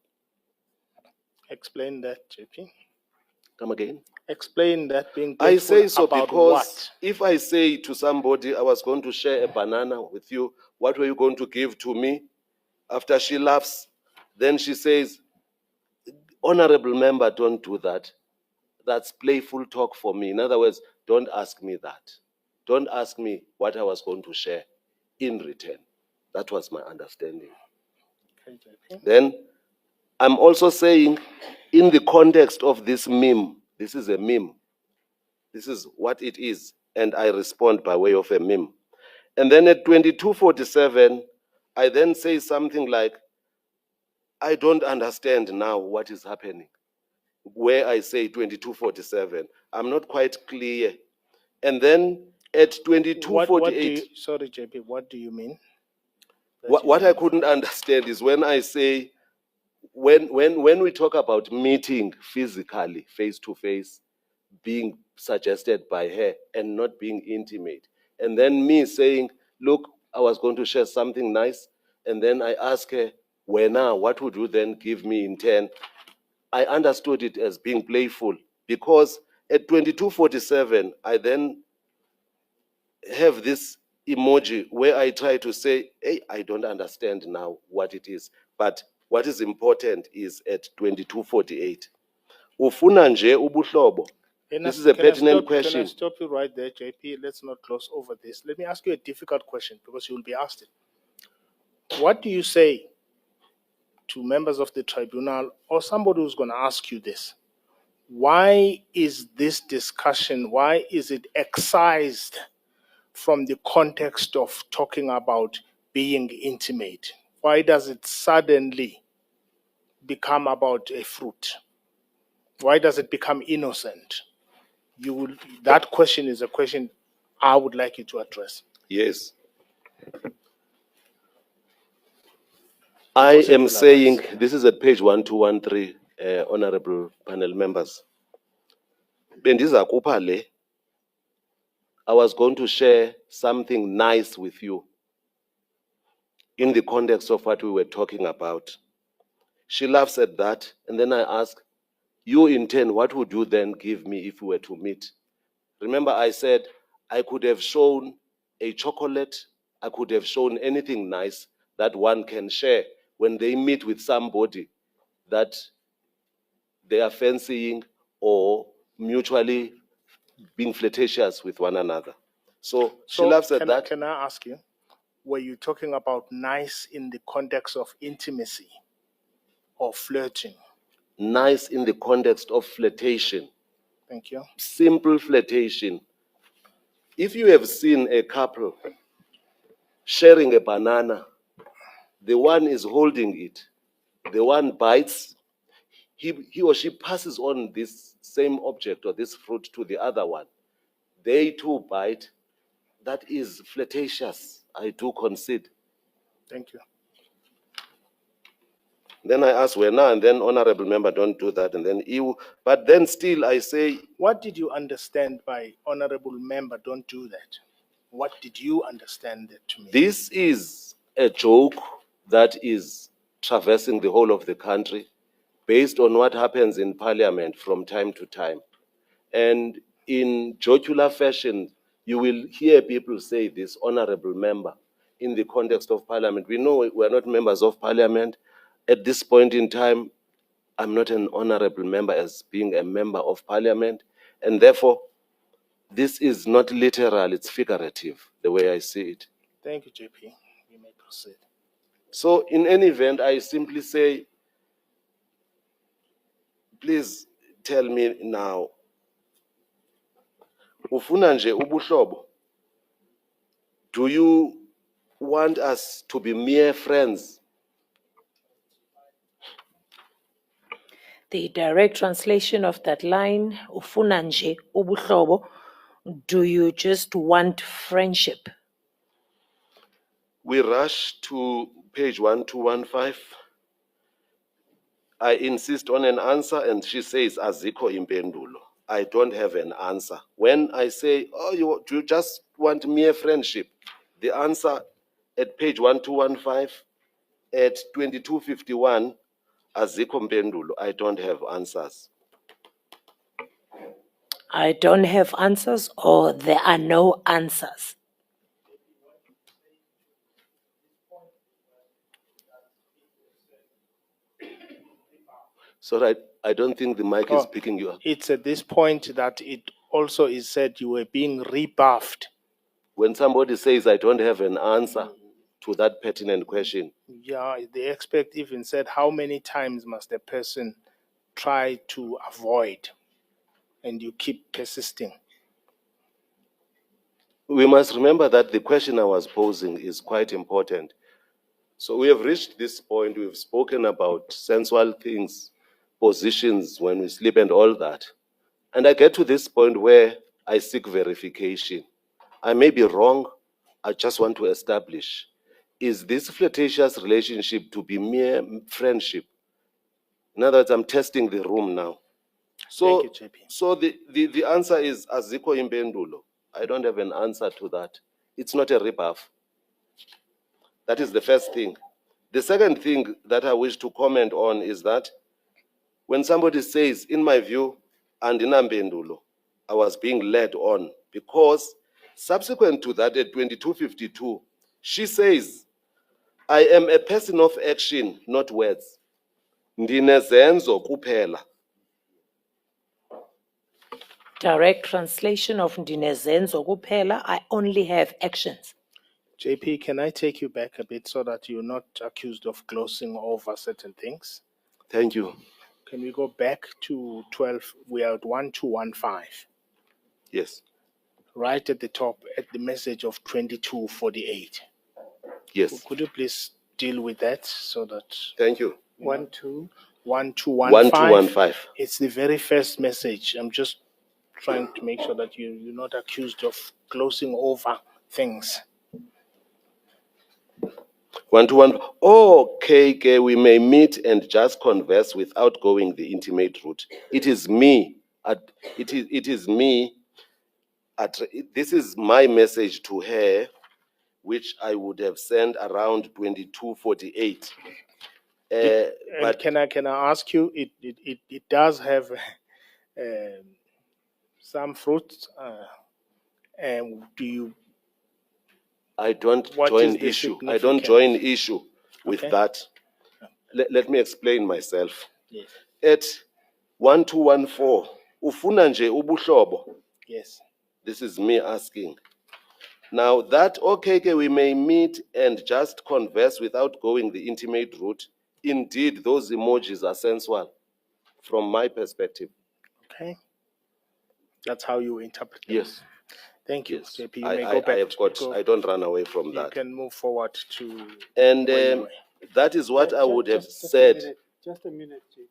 Explain that, JP. Come again? Explain that being I playful say so about because what? if I say to somebody, I was going to share a banana with you, what were you going to give to me? After she laughs, then she says, Honorable member, don't do that. That's playful talk for me. In other words, don't ask me that. Don't ask me what I was going to share in return. That was my understanding. Okay, JP. Then I'm also saying, in the context of this meme, this is a meme. This is what it is. And I respond by way of a meme. And then at 2247, I then say something like, I don't understand now what is happening. Where I say 2247, I'm not quite clear. And then at What do 2248, you, sorry, JP, what do you mean? That what you I mean? couldn't understand is when I say, when we talk about meeting physically, face to face, being suggested by her and not being intimate. And then me saying, look, I was going to share something nice. And then I ask her, Wena, what would you then give me in 10? I understood it as being playful because at 2247, I then have this emoji where I try to say, hey, I don't understand now what it is. But what is important is at 2248. Ufuna nje ubuhlobo. This is a pertinent Can I question. stop you right there, JP? Let's not gloss over this. Let me ask you a difficult question because you will be asked it. What do you say to members of the tribunal or somebody who's going to ask you this? Why is this discussion, why is it excised from the context of talking about being intimate? Why does it suddenly become about a fruit? Why does it become innocent? That question is a question I would like you to address. Yes. I am Possible saying, advice. this is at page 1213, honorable panel members. Bendiza kupha le. I was going to share something nice with you in the context of what we were talking about. She laughs at that, and then I ask, you in turn, what would you then give me if we were to meet? Remember, I said I could have shown a chocolate, I could have shown anything nice that one can share when they meet with somebody that they are fancying or mutually being flirtatious with one another. So she laughs at that. Can I ask you, were you talking about nice in the context of intimacy or flirting? Nice in the context of flirtation, Thank you. simple flirtation. If you have seen a couple sharing a banana, the one is holding it, the one bites, he or she passes on this same object or this fruit to the other one. They too bite. That is flirtatious, I do concede. Thank you. Then I ask Wena, and then honorable member, don't do that, and then you. But then still I say, What did you understand by honorable member, don't do that? What did you understand that to mean? this is a joke that is traversing the whole of the country based on what happens in parliament from time to time. And in jocular fashion, you will hear people say this, honorable member, in the context of parliament. We know we're not members of parliament. At this point in time, I'm not an honorable member as being a member of parliament. And therefore, this is not literal, it's figurative, the way I see it. Thank you, JP. You may proceed. So in any event, I simply say, please tell me now, ufuna nje ubuhlobo? Do you want us to be mere friends? The direct translation of that line, ufuna nje ubuhlobo, do you just want friendship? We rush to page 1215. I insist on an answer, and she says, azikho impendulo. I don't have an answer. When I say, oh, do you just want mere friendship? The answer at page 1215, at 2251, azikho impendulo. I don't have answers. I don't have answers or there are no answers. So I don't think the mic is Oh, picking you up. It's at this point that it also is said you were being rebuffed. When somebody says, I don't have an answer to that pertinent question, Yeah, the expert even said, how many times must a person try to avoid? And you keep persisting. we must remember that the question I was posing is quite important. So we have reached this point, we've spoken about sensual things, positions when we sleep and all that. And I get to this point where I seek verification. I may be wrong, I just want to establish, is this flirtatious relationship to be mere friendship? In other words, I'm testing the room now. So, Thank you, JP. so the answer is azikho impendulo. I don't have an answer to that. It's not a rebuff. That is the first thing. The second thing that I wish to comment on is that when somebody says, in my view, andinampendulo, I was being led on, because subsequent to that at 2252, she says, I am a person of action, not words. Ndinezenzo kuphela. Direct translation of Ndinezenzo kuphela, I only have actions. JP, can I take you back a bit so that you're not accused of glossing over certain things? Thank you. Can we go back to 12? We are at 1215. Yes, Right at the top, at the message of 2248. yes. Could you please deal with that so that Thank you. 12. 1215? 1215. It's the very first message. I'm just trying to make sure that you're not accused of glossing over things. 121. Okay, we may meet and just converse without going the intimate route. It is me. It is me. This is my message to her, which I would have sent around 2248. And But can I ask you? It does have some fruits. And do you? I don't What join is the issue. I don't significance? join issue with Okay. that. Let me explain myself. Yes. At 1214, ufuna nje ubuhlobo. Yes. This is me asking. Now that, okay, we may meet and just converse without going the intimate route. Indeed, those emojis are sensual from my perspective. Okay. That's how you interpret them. Yes. Thank you, Yes. JP. You may go back. I have got, I don't run away from You that. can move forward to. And where you were. that is what I would have Just a said. minute, just a minute, JP.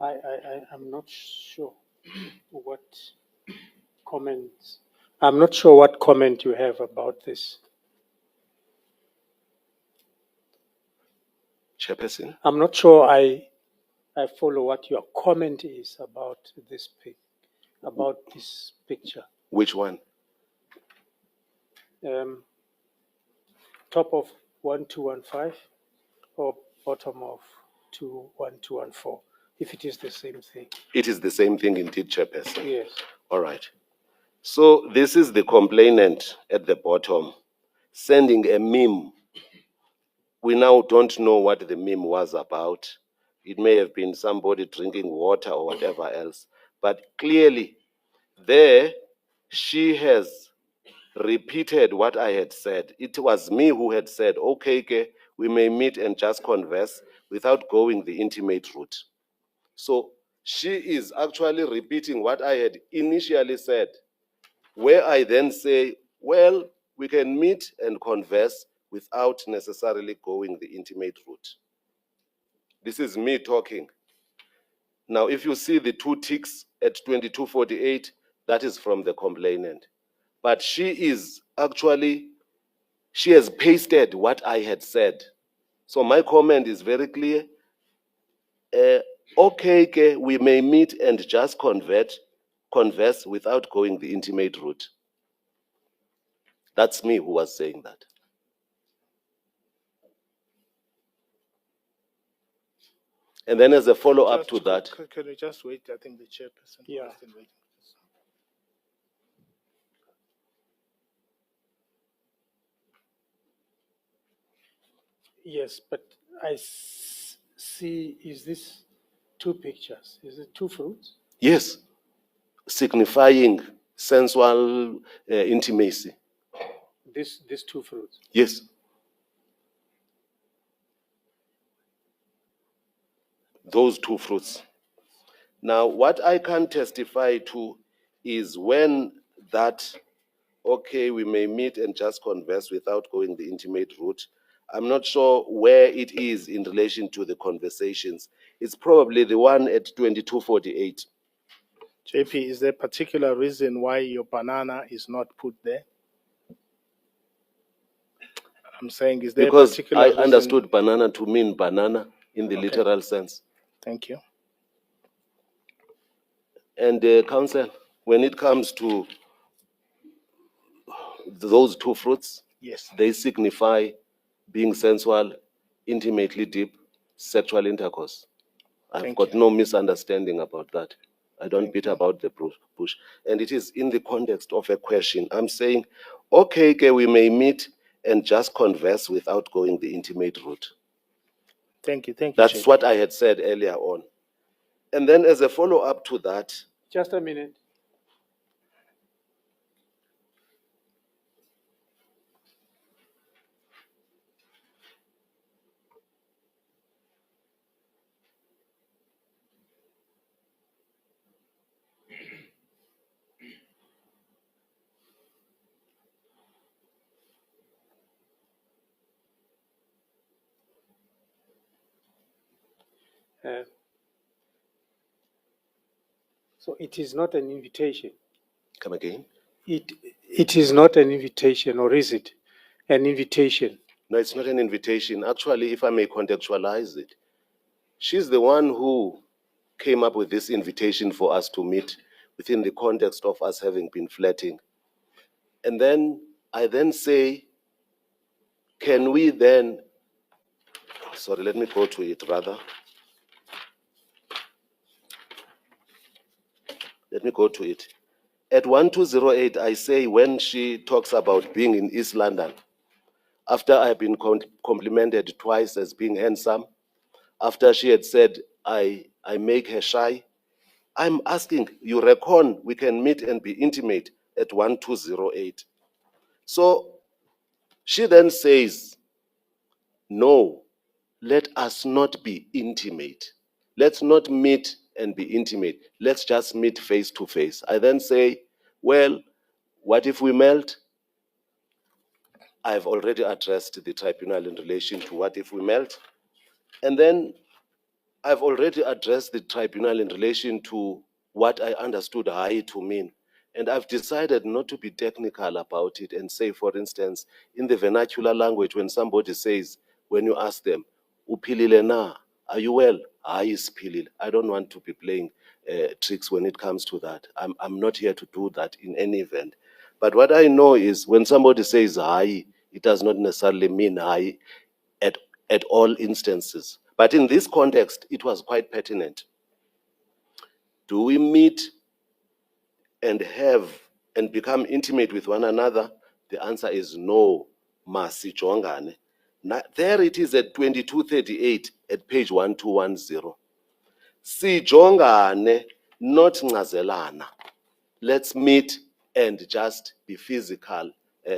I'm not sure what comments, I'm not sure what comment you have about this. Chairperson, I'm not sure I follow what your comment is about this picture. which one? Top of 1215 or bottom of 1214, if it is the same thing. It is the same thing indeed, Chairperson. Yes. All right. So this is the complainant at the bottom sending a meme. We now don't know what the meme was about. It may have been somebody drinking water or whatever else. But clearly, there she has repeated what I had said. It was me who had said, okay, we may meet and just converse without going the intimate route. So she is actually repeating what I had initially said, where I then say, well, we can meet and converse without necessarily going the intimate route. This is me talking. Now, if you see the 2 ticks at 2248, that is from the complainant. But she is actually she has pasted what I had said. So my comment is very clear. Okay, ke, we may meet and just converse without going the intimate route. That's me who was saying that. And then as a follow-up to that, Can we just wait? I think the chairperson. Yeah. has been waiting. Yes, but I see, is this two pictures? Is it two fruits? yes, signifying sensual intimacy. These two fruits. Yes. Those two fruits. Now, what I can testify to is when that, okay, we may meet and just converse without going the intimate route. I'm not sure where it is in relation to the conversations. It's probably the one at 2248. JP, is there a particular reason why your banana is not put there? I'm saying, is there a Because particular I reason? understood banana to mean banana in the Okay. literal sense. Thank you. And counsel, when it comes to those two fruits, Yes. they signify being sensual, intimately deep, sexual intercourse. I've Thank got you. no misunderstanding about that. I don't Thank beat you. about the bush. And it is in the context of a question. I'm saying, okay, we may meet and just converse without going the intimate route. Thank you. Thank you, That's JP. what I had said earlier on. And then as a follow-up to that, Just a minute. So it is not an invitation. come again? It is not an invitation, or is it an invitation? No, it's not an invitation. Actually, if I may contextualize it, she's the one who came up with this invitation for us to meet within the context of us having been flirting. And then I then say, can we then, sorry, let me go to it rather. Let me go to it. At 1208, I say when she talks about being in East London, after I've been complimented twice as being handsome, after she had said I make her shy, I'm asking, you reckon we can meet and be intimate at 1208? So she then says, no, let us not be intimate. Let's not meet and be intimate. Let's just meet face to face. I then say, well, what if we melt? I've already addressed the tribunal in relation to what if we melt. And then I've already addressed the tribunal in relation to what I understood high to mean. And I've decided not to be technical about it and say, for instance, in the vernacular language, when somebody says, when you ask them, "Uphilile na? Are you well?" Hayi siphilile. I don't want to be playing tricks when it comes to that. I'm not here to do that in any event. But what I know is when somebody says hayi, it does not necessarily mean hayi at all instances. But in this context, it was quite pertinent. Do we meet and have and become intimate with one another? The answer is no. Masijongane. There it is at 2238 at page 1210. Sijongane, not ngazelana. Let's meet and just be physical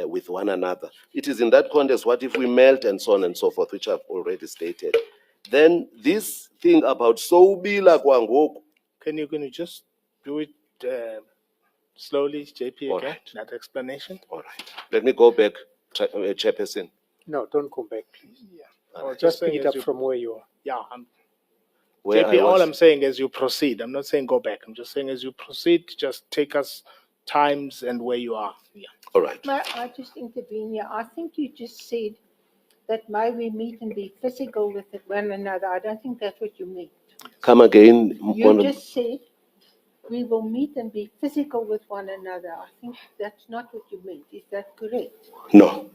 with one another. It is in that context, what if we melt and so on and so forth, which I've already stated. Then this thing about sobila kwangoku. Can you just do it slowly, JP, All again? right. That explanation? All right. Let me go back, Chairperson. No, don't come back, please. Yeah. Or Just pick saying it as up you- from where you are. Yeah. Where JP, I all was. I'm saying as you proceed, I'm not saying go back. I'm just saying as you proceed, just take us times and where you are. Yeah. All right. May I just intervene here? I think you just said that may we meet and be physical with one another. I don't think that's what you meant. Come again. You Mpondo. just said we will meet and be physical with one another. I think that's not what you meant. Is that correct? No.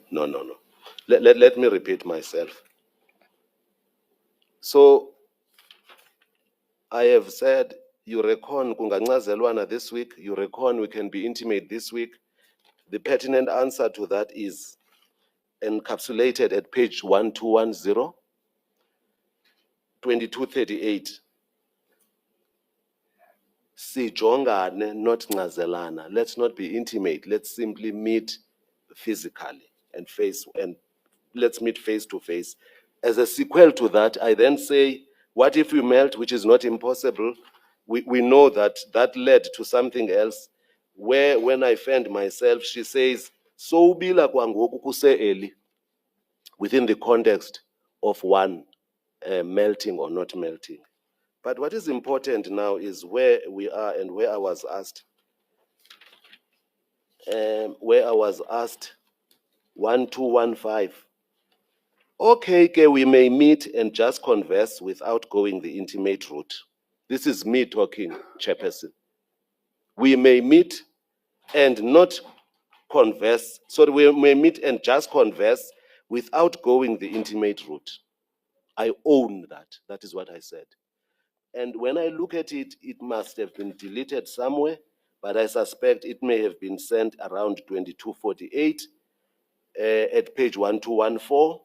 Let me repeat myself. So, I have said, you reckon kungancazelwana this week, you reckon we can be intimate this week. The pertinent answer to that is encapsulated at page 1210, 2238. Sijongane, not ncazelana. Let's not be intimate. Let's simply meet physically and let's meet face to face. As a sequel to that, I then say, what if we melt, which is not impossible? We know that led to something else, where when I found myself, she says, so ubila kwangoku kuse eli, within the context of one melting or not melting. But what is important now is where we are and where I was asked. 1215. Okay, we may meet and just converse without going the intimate route. This is me talking, Chairperson. We may meet and not converse, so we may meet and just converse without going the intimate route. I own that. That is what I said. And when I look at it, it must have been deleted somewhere, but I suspect it may have been sent around 2248 at page 1214.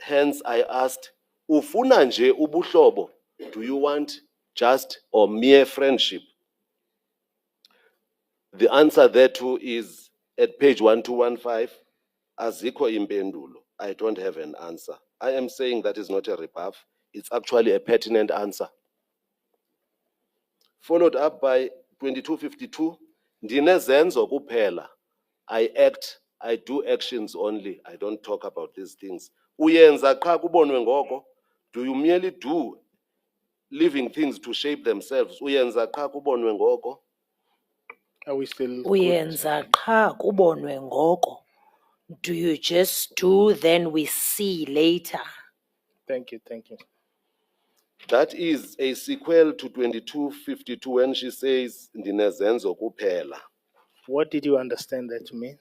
Hence, I asked, ufuna nje ubuhlobo? Do you want just or mere friendship? The answer thereto is at page 1215, azikho impendulo. I don't have an answer. I am saying that is not a rebuff. It's actually a pertinent answer. Followed up by 2252, ndinezenzo kuphela. I do actions only. I don't talk about these things. Uyenza qha kubonwe ngoko. Do you merely do living things to shape themselves? Uyenza qha kubonwe ngoko. Are we still? good? Uyenza qha kubonwe ngoko. Do you just do, then we see later? Thank you. That is a sequel to 2252 when she says ndinezenzo kuphela. What did you understand that to mean?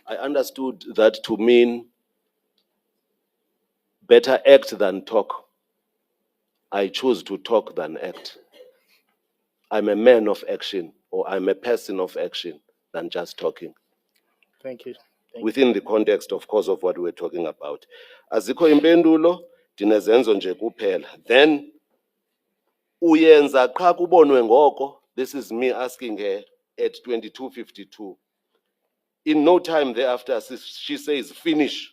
I understood that to mean better act than talk. I choose to talk than act. I'm a man of action, or I'm a person of action than just talking. Thank you. Within the context, of course, of what we're talking about. Azikho impendulo, ndinezenzo nje kuphela. Then, uyenza qha kubonwe ngoko. This is me asking her at 2252. In no time thereafter, she says, finish,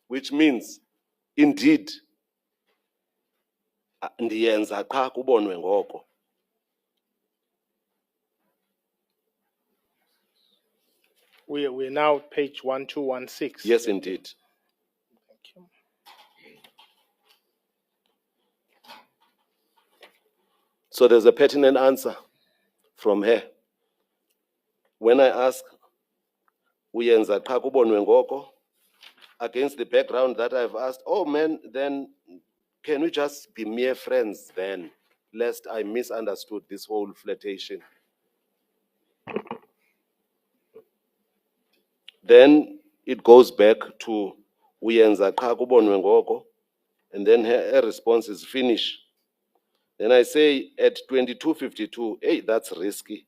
which means, indeed, ndiyenza qha kubonwe ngoko. We're now page 1216. Yes, indeed. Thank you. So there's a pertinent answer from her. When I ask, uyenza qha kubonwe ngoko, against the background that I've asked, oh man, then can we just be mere friends then, lest I misunderstood this whole flirtation? Then it goes back to uyenza qha kubonwe ngoko, and then her response is finish. Then I say at 2252, hey, that's risky.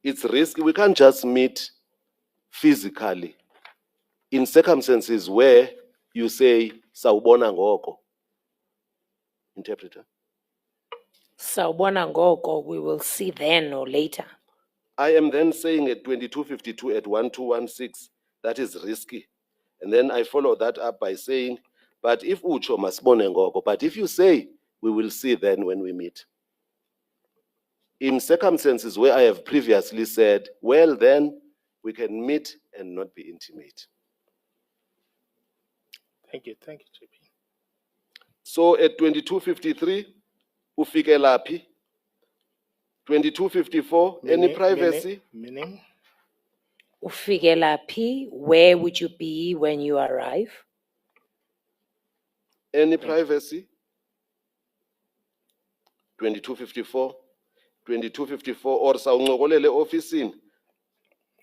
It's risky. We can't just meet physically in circumstances where you say sawubona ngoko. Interpreter. Sawubona ngoko, we will see then or later. I am then saying at 2252 at 1216, that is risky. And then I follow that up by saying, but if ucho masibone ngoko, but if you say, we will see then when we meet. In circumstances where I have previously said, well then, we can meet and not be intimate. Thank you, JP. So at 2253, ufike laphi? 2254, any privacy? Meaning? Ufike laphi? Where would you be when you arrive? Any privacy? 2254, 2254, or sawuncokolele ofisini?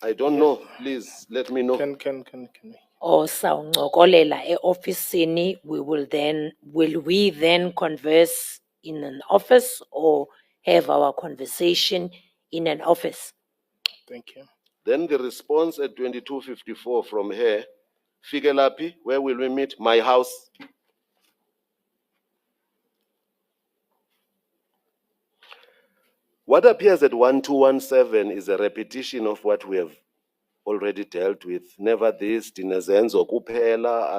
I don't know, please let me know. Can we? Or sawuncokolela e-ofisini, will we then converse in an office or have our conversation in an office? Thank you. Then the response at 2254 from her, fike laphi, where will we meet? My house. What appears at 1217 is a repetition of what we have already dealt with. Never this, dinezenzo kuphela,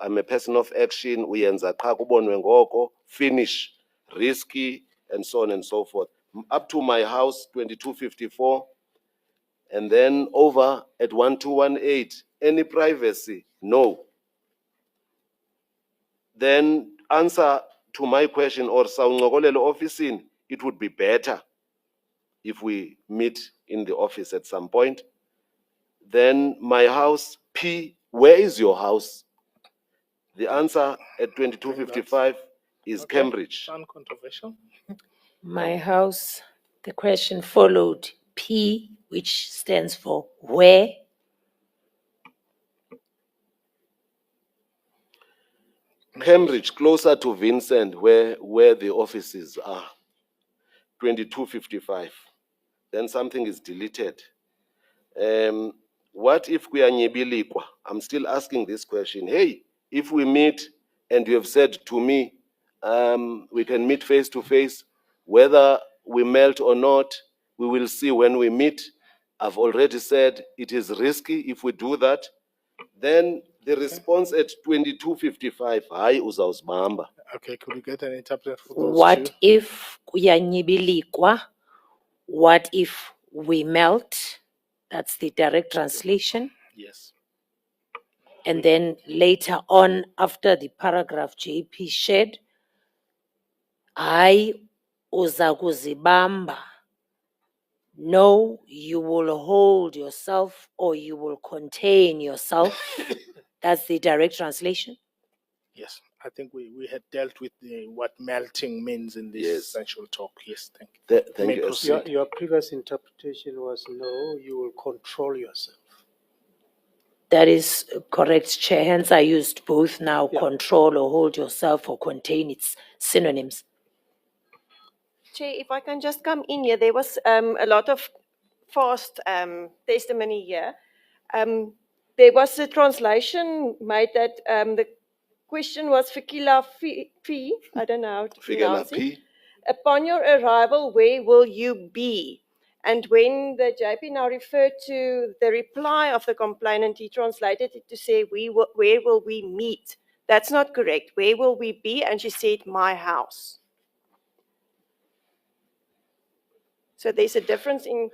I'm a person of action, uyenza qha kubonwe ngoko, finish, risky, and so on and so forth. Up to my house, 2254, and then over at 1218, any privacy? No. Then answer to my question, or sawuncokolele ofisini, it would be better if we meet in the office at some point. Then my house, P, where is your house? The answer at 2255 is Okay. Cambridge. Uncontroversial. My house, the question followed P, which stands for where? Cambridge, closer to Vincent, where the offices are. 2255. Then something is deleted. What if we are nyibilikwa? I'm still asking this question. Hey, if we meet and you have said to me, we can meet face to face, whether we melt or not, we will see when we meet. I've already said it is risky if we do that. Then the response at 2255, hayi uzawuzibamba. Okay, could we get an interpreter for those What two? if kuyanyibilikwa? What if we melt? That's the direct translation. Yes. And then later on, after the paragraph JP shared, I uzakuzibamba. No, you will hold yourself or you will contain yourself. That's the direct translation. Yes. I think we had dealt with what melting means in this Yes. essential talk. Yes, thank you. Thank May you. proceed. Your previous interpretation was no, you will control yourself. That is correct, Chair. Hence, I used both now, Yeah. control or hold yourself or contain. It's synonyms. Chair, if I can just come in here, there was a lot of fast testimony here. There was a translation made that the question was Fikila Fi, I don't know how to Fike pronounce it. laphi. Upon your arrival, where will you be? And when the JP now referred to the reply of the complainant, he translated it to say, where will we meet? That's not correct. Where will we be? And she said, my house. So there's a difference in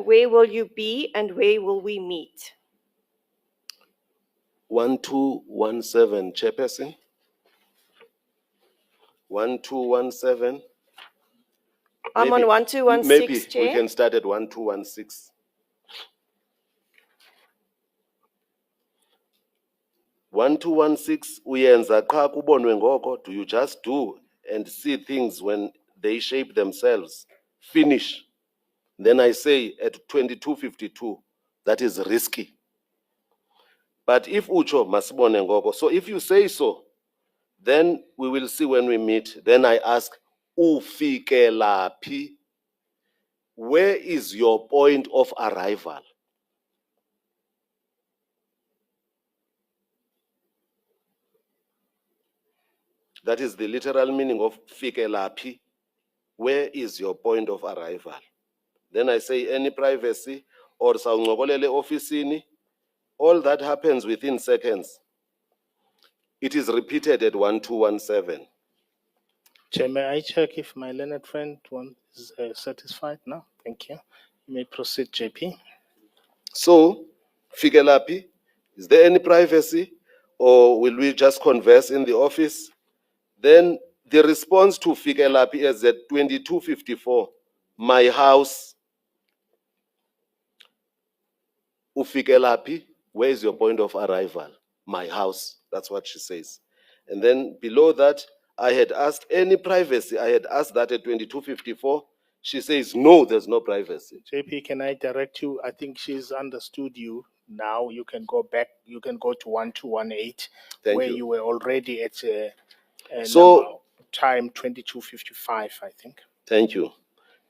where will you be and where will we meet? 1217, Chairperson. 1217. I'm on Maybe- 1216, Maybe we Chair. can start at 1216. 1216, uyenza qha kubonwe ngoko. Do you just do and see things when they shape themselves? Finish. Then I say at 2252, that is risky. But if ucho masibone ngoko, so if you say so, then we will see when we meet. Then I ask, ufike laphi? Where is your point of arrival? That is the literal meaning of fike laphi. Where is your point of arrival? Then I say any privacy or sawuncokolele ofisini. All that happens within seconds. It is repeated at 1217. Chair, may I check if my learned friend is satisfied now? Thank you. You may proceed, JP. So, fike laphi, is there any privacy or will we just converse in the office? Then the response to fike laphi is at 2254, my house. Ufikelapi, where is your point of arrival? My house. That's what she says. And then below that, I had asked any privacy. I had asked that at 2254. She says, no, there's no privacy. JP, can I direct you? I think she's understood you. Now you can go back, you can go to 1218, Thank where you. you were already at So- time 2255, I think. Thank you.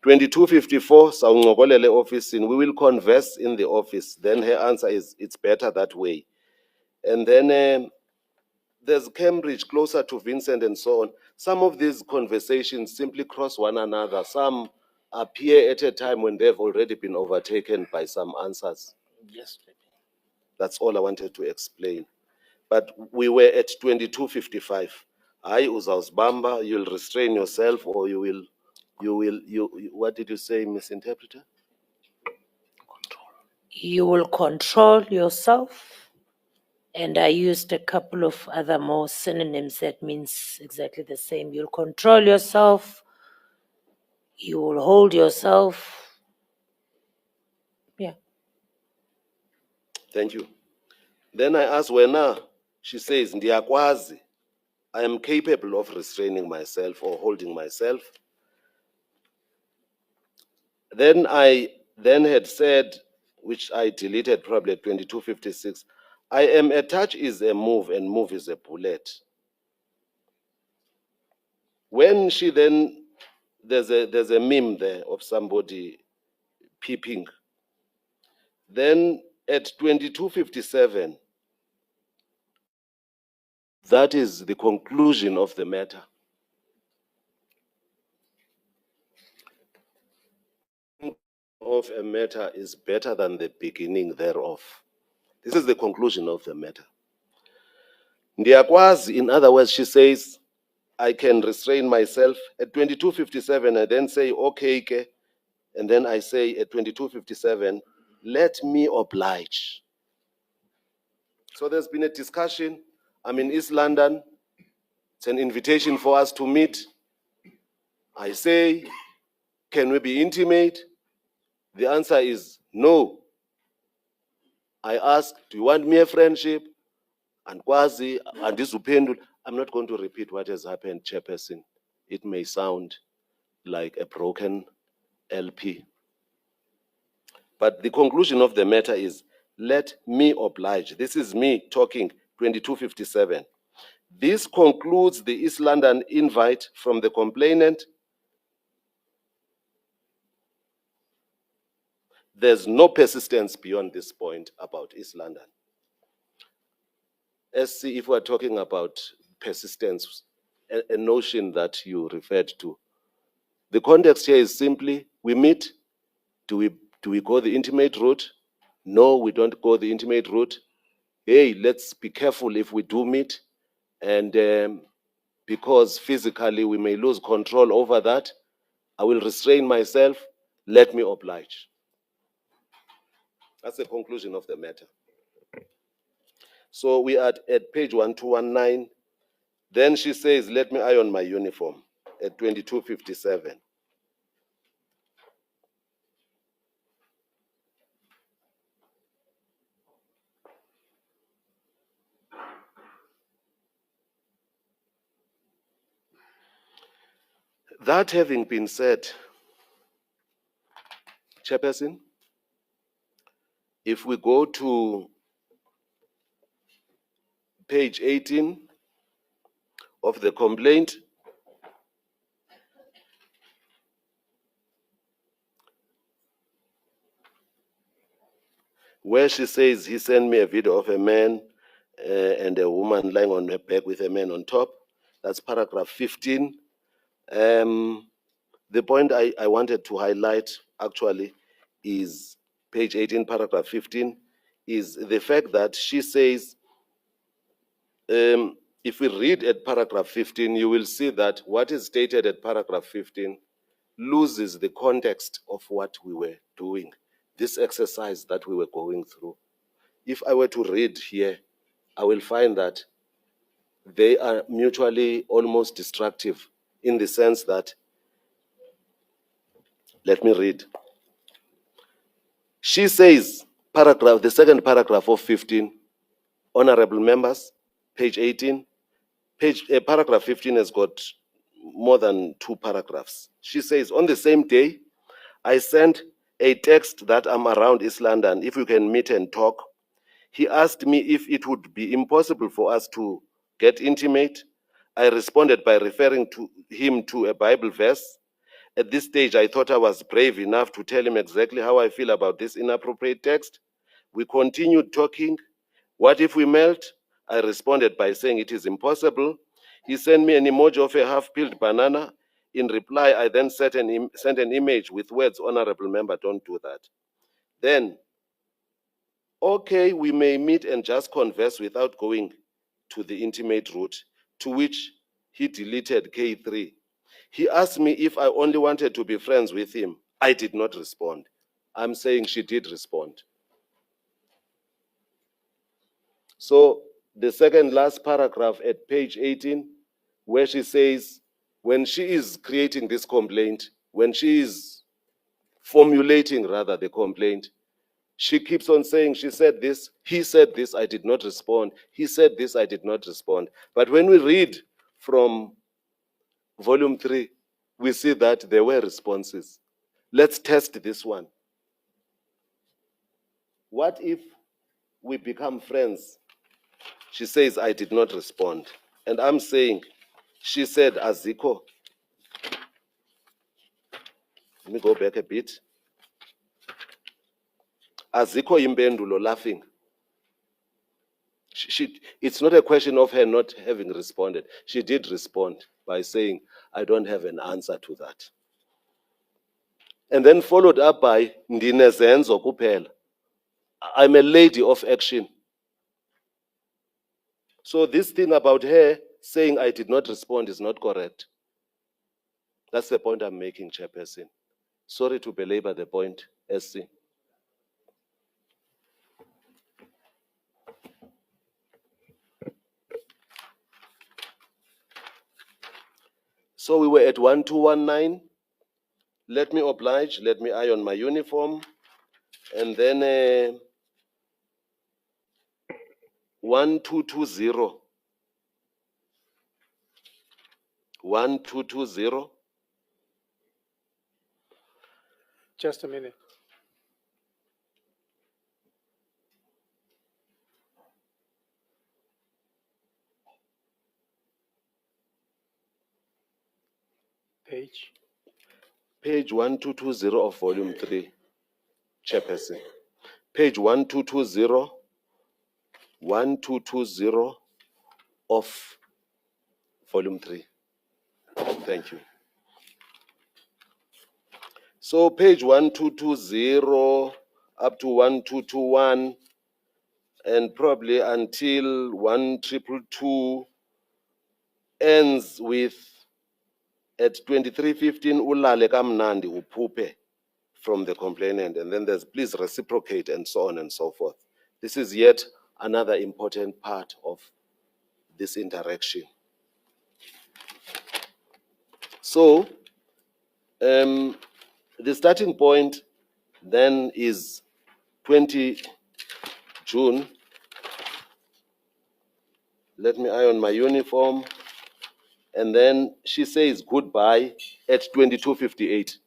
2254, sawuncokolele office, we will converse in the office. Then her answer is, it's better that way. And then there's Cambridge closer to Vincent and so on. Some of these conversations simply cross one another. Some appear at a time when they've already been overtaken by some answers. Yes, JP. That's all I wanted to explain. But we were at 2255. Hayi uzawuzibamba, you'll restrain yourself, or you, what did you say, Miss Interpreter? You will control yourself. And I used a couple of other more synonyms that means exactly the same. You'll control yourself. You will hold yourself. Yeah. Thank you. Then I asked Wena, she says, ndiyakwazi, I am capable of restraining myself or holding myself. Then I had said, which I deleted probably at 2256, I am a touch is a move and move is a bullet. When she then, there's a meme there of somebody peeping. Then at 2257, that is the conclusion of the matter. Of a matter is better than the beginning thereof. This is the conclusion of the matter. Ndiyakwazi, in other words, she says, I can restrain myself. At 2257, I then say, okay, ke. And then I say at 2257, let me oblige. So there's been a discussion. I'm in East London. It's an invitation for us to meet. I say, can we be intimate? The answer is no. I ask, do you want mere friendship? And Kwazi, and this upendul. I'm not going to repeat what has happened, Chairperson. It may sound like a broken LP. But the conclusion of the matter is, let me oblige. This is me talking, 2257. This concludes the East London invite from the complainant. There's no persistence beyond this point about East London. SC, if we're talking about persistence, a notion that you referred to, the context here is simply, we meet, do we go the intimate route? No, we don't go the intimate route. Hey, let's be careful if we do meet, and because physically we may lose control over that, I will restrain myself, let me oblige. That's the conclusion of the matter. So we are at page 1219. Then she says, let me iron my uniform at 2257. That having been said, Chairperson, if we go to page 18 of the complaint, where she says he sent me a video of a man and a woman lying on her back with a man on top. That's paragraph 15. The point I wanted to highlight actually is page 18, paragraph 15, is the fact that she says, if we read at paragraph 15, you will see that what is stated at paragraph 15 loses the context of what we were doing, this exercise that we were going through. If I were to read here, I will find that they are mutually almost destructive in the sense that, let me read. She says, paragraph, the second paragraph of 15, honorable members, page 18, paragraph 15 has got more than 2 paragraphs. She says, on the same day, I sent a text that I'm around East London, if we can meet and talk. He asked me if it would be impossible for us to get intimate. I responded by referring to him to a Bible verse. At this stage, I thought I was brave enough to tell him exactly how I feel about this inappropriate text. We continued talking. What if we melt? I responded by saying it is impossible. He sent me an emoji of a half-peeled banana. In reply, I then sent an image with words, honorable member, don't do that. Then, okay, we may meet and just converse without going to the intimate route, to which he deleted K3. He asked me if I only wanted to be friends with him. I did not respond. I'm saying she did respond. So the second last paragraph at page 18, where she says, when she is creating this complaint, when she is formulating rather the complaint, she keeps on saying, she said this, he said this, I did not respond. He said this, I did not respond. But when we read from volume 3, we see that there were responses. Let's test this one. What if we become friends? She says, I did not respond. And I'm saying, she said, Aziko. Let me go back a bit. Aziko impendulo, laughing. It's not a question of her not having responded. She did respond by saying, I don't have an answer to that. And then followed up by, ndinezenzo kuphela. I'm a lady of action. So this thing about her saying I did not respond is not correct. That's the point I'm making, Chairperson. Sorry to belabor the point, SC. So we were at 1219. Let me oblige, let me iron my uniform. And then 1220. 1220. Just a minute. Page. Page 1220 of volume 3, Chairperson. Page 1220, 1220 of volume 3. Thank you. So page 1220 up to 1221 and probably until 1222 ends with at 2315 ulale kamnandi uphuphe from the complainant, and then there's please reciprocate and so on and so forth. This is yet another important part of this interaction. So the starting point then is 20 June. Let me iron my uniform. And then she says goodbye at 22:58.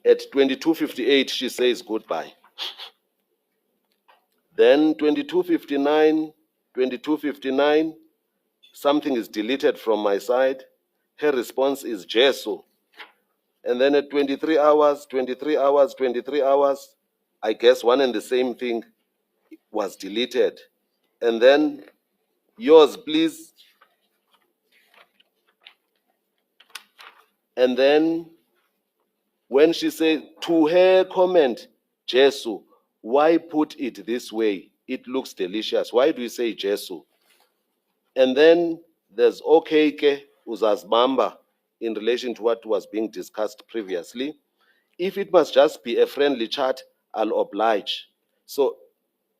At 22:58, she says goodbye. Then 22:59, something is deleted from my side. Her response is Jesu. And then at 23 hours, I guess one and the same thing was deleted. And then yours, please. And then when she said to her comment, Jesu, why put it this way? It looks delicious. Why do you say Jesu? And then there's okeke uzazbamba in relation to what was being discussed previously. If it must just be a friendly chat, I'll oblige. So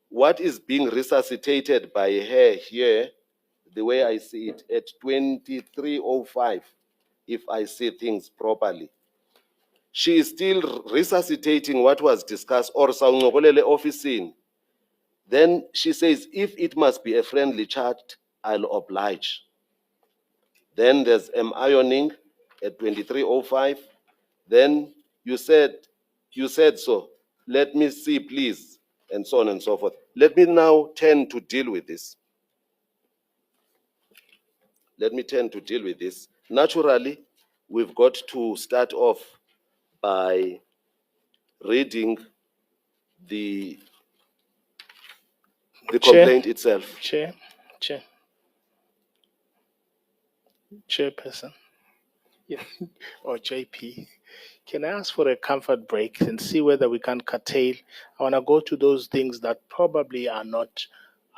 what is being resuscitated by her here, the way I see it, at 23:05, if I see things properly, she is still resuscitating what was discussed or sawuncokolele officing. Then she says, if it must be a friendly chat, I'll oblige. Then there's ironing at 23:05. Then you said so. Let me see, please, and so on and so forth. Let me now turn to deal with this. Naturally, we've got to start off by reading the Chair. complaint itself. Chairperson Yes. or JP, can I ask for a comfort break and see whether we can curtail? I want to go to those things that probably are not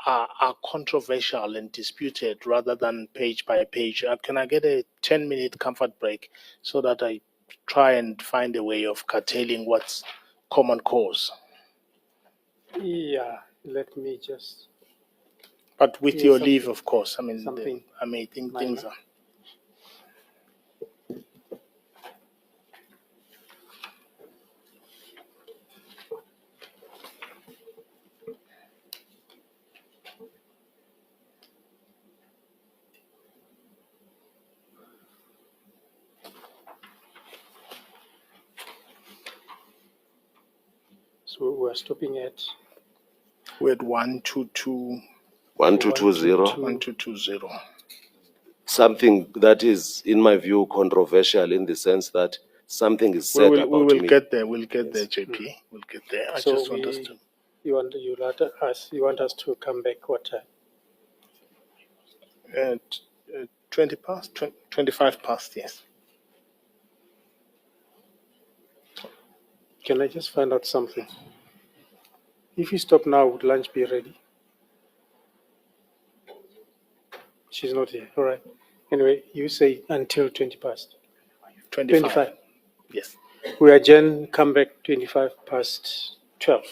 are controversial and disputed rather than page by page. Can I get a 10-minute comfort break so that I try and find a way of curtailing what's common cause? Yeah, let me just, But with Yeah, your something- leave, of course. I mean, something I may think minor. things are. so we're stopping at We're at 122, 1220. 1220. Something that is, in my view, controversial in the sense that something is said We about will me. get there. We'll get Yes. there, JP. We'll get there. I So just want us to. you want us to come back what time? 20 past, 25 past, yes. Can I just find out something? If you stop now, would lunch be ready? She's not here. All right. Anyway, you say until 20 past. 25. 25. Yes. We adjourn, come back 25 past 12.